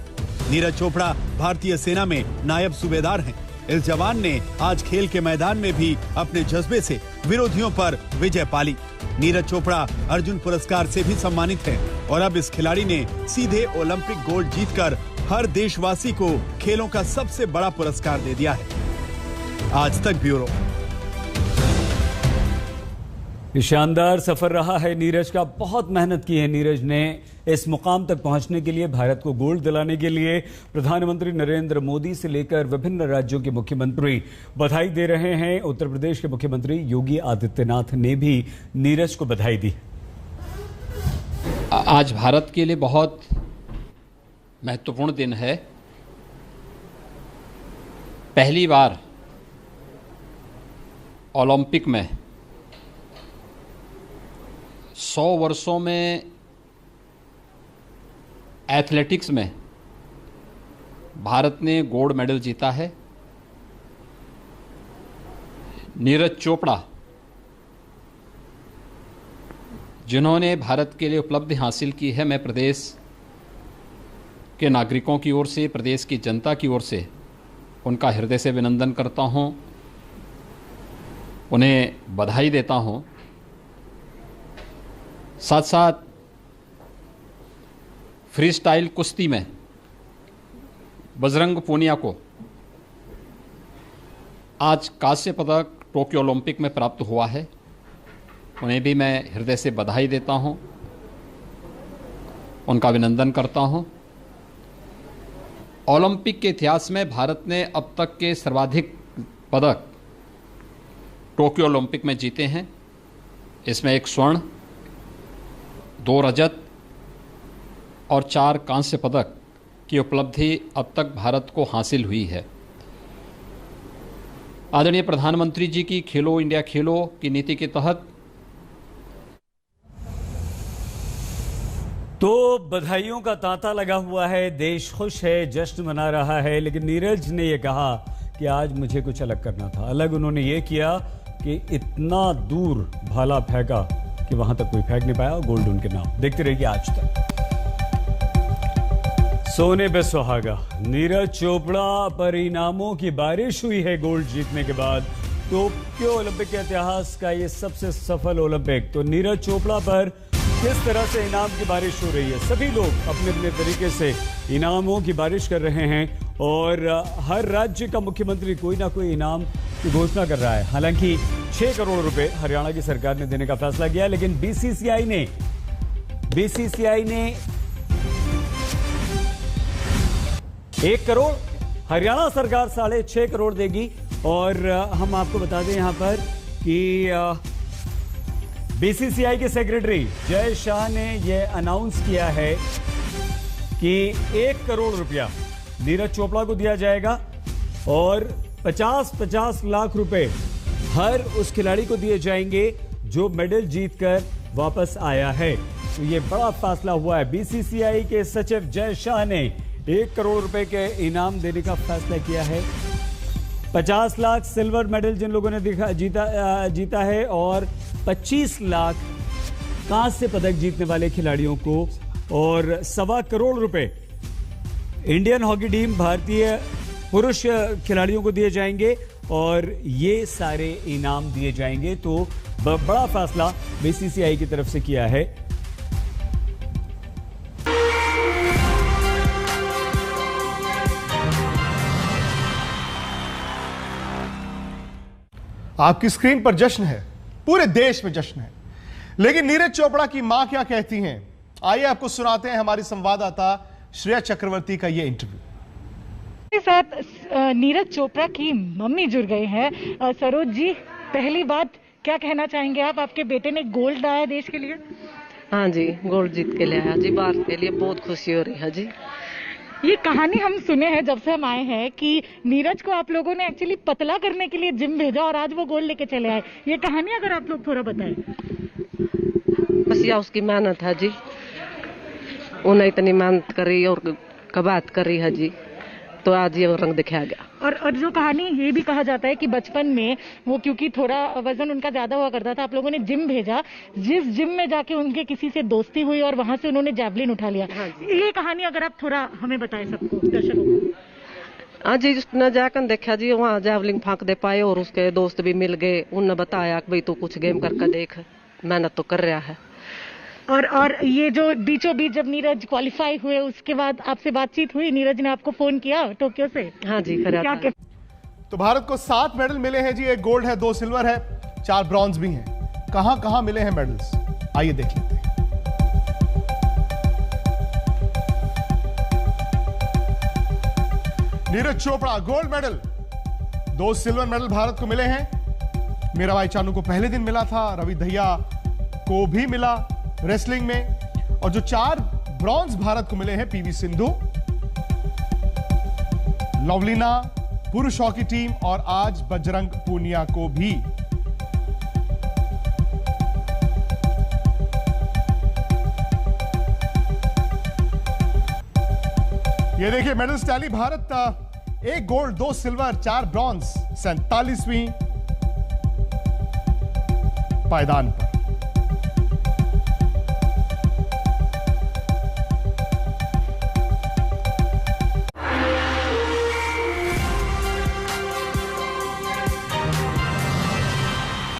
नीरज चोपड़ा भारतीय सेना में नायब सूबेदार हैं। इस जवान ने आज खेल के मैदान में भी अपने जज्बे से विरोधियों पर विजय पाली। नीरज चोपड़ा अर्जुन पुरस्कार से भी सम्मानित हैं और अब इस खिलाड़ी ने सीधे ओलंपिक गोल्ड जीतकर हर देशवासी को खेलों का सबसे बड़ा पुरस्कार दे दिया है। आज तक ब्यूरो। शानदार सफर रहा है नीरज का, बहुत मेहनत की है नीरज ने इस मुकाम तक पहुंचने के लिए। भारत को गोल्ड दिलाने के लिए प्रधानमंत्री नरेंद्र मोदी से लेकर विभिन्न राज्यों के मुख्यमंत्री बधाई दे रहे हैं। उत्तर प्रदेश के मुख्यमंत्री योगी आदित्यनाथ ने भी नीरज को बधाई दी। आज भारत के लिए बहुत महत्वपूर्ण दिन है। पहली बार ओलंपिक में 100 वर्षों में एथलेटिक्स में भारत ने गोल्ड मेडल जीता है। नीरज चोपड़ा, जिन्होंने भारत के लिए उपलब्धि हासिल की है, मैं प्रदेश के नागरिकों की ओर से, प्रदेश की जनता की ओर से उनका हृदय से अभिनंदन करता हूं, उन्हें बधाई देता हूं। साथ साथ फ्री स्टाइल कुश्ती में बजरंग पूनिया को आज कांस्य पदक टोक्यो ओलंपिक में प्राप्त हुआ है, उन्हें भी मैं हृदय से बधाई देता हूं, उनका अभिनंदन करता हूं। ओलंपिक के इतिहास में भारत ने अब तक के सर्वाधिक पदक टोक्यो ओलंपिक में जीते हैं। इसमें 1 स्वर्ण, 2 रजत और 4 कांस्य पदक की उपलब्धि अब तक भारत को हासिल हुई है। आदरणीय प्रधानमंत्री जी की खेलो इंडिया खेलो की नीति के तहत तो बधाइयों का तांता लगा हुआ है, देश खुश है, जश्न मना रहा है। लेकिन नीरज ने यह कहा कि आज मुझे कुछ अलग करना था। अलग उन्होंने ये किया कि इतना दूर भाला फेंका कि वहां तक कोई फेंक नहीं पाया और गोल्ड उनके नाम। देखते रहिए आज तक। सोने पे सुहागा, नीरज चोपड़ा पर इनामों की बारिश हुई है गोल्ड जीतने के बाद। टोक्यो ओलंपिक के इतिहास का ये सबसे सफल ओलंपिक। तो नीरज चोपड़ा पर किस तरह से इनाम की बारिश हो रही है, सभी लोग अपने अपने तरीके से इनामों की बारिश कर रहे हैं और हर राज्य का मुख्यमंत्री कोई ना कोई इनाम की घोषणा कर रहा है। हालांकि 6 करोड़ रुपए हरियाणा की सरकार ने देने का फैसला किया, लेकिन बीसीसीआई ने 1 करोड़, हरियाणा सरकार 6.5 करोड़ देगी। और हम आपको बता दें यहां पर कि बीसीसीआई के सेक्रेटरी जय शाह ने यह अनाउंस किया है कि 1 करोड़ रुपया नीरज चोपड़ा को दिया जाएगा और 50-50 लाख रुपए हर उस खिलाड़ी को दिए जाएंगे जो मेडल जीतकर वापस आया है। तो ये बड़ा फैसला हुआ है। बीसीसीआई के सचिव जय शाह ने 1 करोड़ रुपए के इनाम देने का फैसला किया है 50 लाख सिल्वर मेडल जिन लोगों ने जीता है और 25 लाख कांस्य पदक जीतने वाले खिलाड़ियों को और 1.25 करोड़ रुपए इंडियन हॉकी टीम भारतीय पुरुष खिलाड़ियों को दिए जाएंगे और ये सारे इनाम दिए जाएंगे। तो बड़ा फैसला बीसीसीआई की तरफ से किया है। आपकी स्क्रीन पर जश्न है, पूरे देश में जश्न है, लेकिन नीरज चोपड़ा की मां क्या कहती हैं, आइए आपको सुनाते हैं हमारी संवाददाता श्रेया चक्रवर्ती का यह इंटरव्यू। के साथ नीरज चोपड़ा की मम्मी जुड़ गए हैं। सरोज जी, पहली बात क्या कहना चाहेंगे आप, आपके बेटे ने गोल्ड लाया देश के लिए? हाँ जी, गोल्ड जीत के लाया जी, भारत के लिए बहुत खुशी हो रही है जी। ये कहानी हम सुने हैं जब से हम आए हैं कि नीरज को आप लोगों ने एक्चुअली पतला करने के लिए जिम भेजा और आज वो गोल्ड लेके चले आए। ये कहानी अगर आप लोग थोड़ा बताएं। बस यह उसकी मेहनत है जी, उन्हें इतनी मेहनत करी और कबात करी है जी, तो आज ये रंग दिखाया गया। और जो कहानी ये भी कहा जाता है कि बचपन में वो क्योंकि थोड़ा वजन उनका ज्यादा हुआ करता था, आप लोगों ने जिम भेजा, जिस जिम में जाके उनके किसी से दोस्ती हुई और वहां से उन्होंने जैवलिन उठा लिया। हाँ, ये कहानी अगर आप थोड़ा हमें बताएं सबको, दर्शकों को। हाँ जी, उसने जाकर देखा जी, वहाँ जैवलिन फांक दे पाए और उसके दोस्त भी मिल गए, उन्होंने बताया कि भाई तू कुछ गेम करके देख, मेहनत तो कर रहा है। और ये जो बीचों बीच जब नीरज क्वालिफाई हुए उसके बाद आपसे बातचीत हुई, नीरज ने आपको फोन किया टोक्यो से? हाँ जी, क्या तो भारत को 7 मेडल मिले हैं जी, 1 गोल्ड है, 2 सिल्वर है, 4 ब्रॉन्ज भी हैं। कहां कहां मिले हैं मेडल्स, आइए देख लेते हैं। Neeraj Chopra gold medal, 2 silver medal Bharat को मिले हैं। मीराबाई चानू को पहले दिन मिला था, रवि दहिया को भी मिला रेसलिंग में, और जो 4 ब्रॉन्ज भारत को मिले हैं, पीवी सिंधु, लवलीना पुरुष हॉकी टीम और आज बजरंग पूनिया को भी। ये देखिए medals tally, Bharat 1 gold, 2 silver, 4 bronze, 47वीं पायदान पर।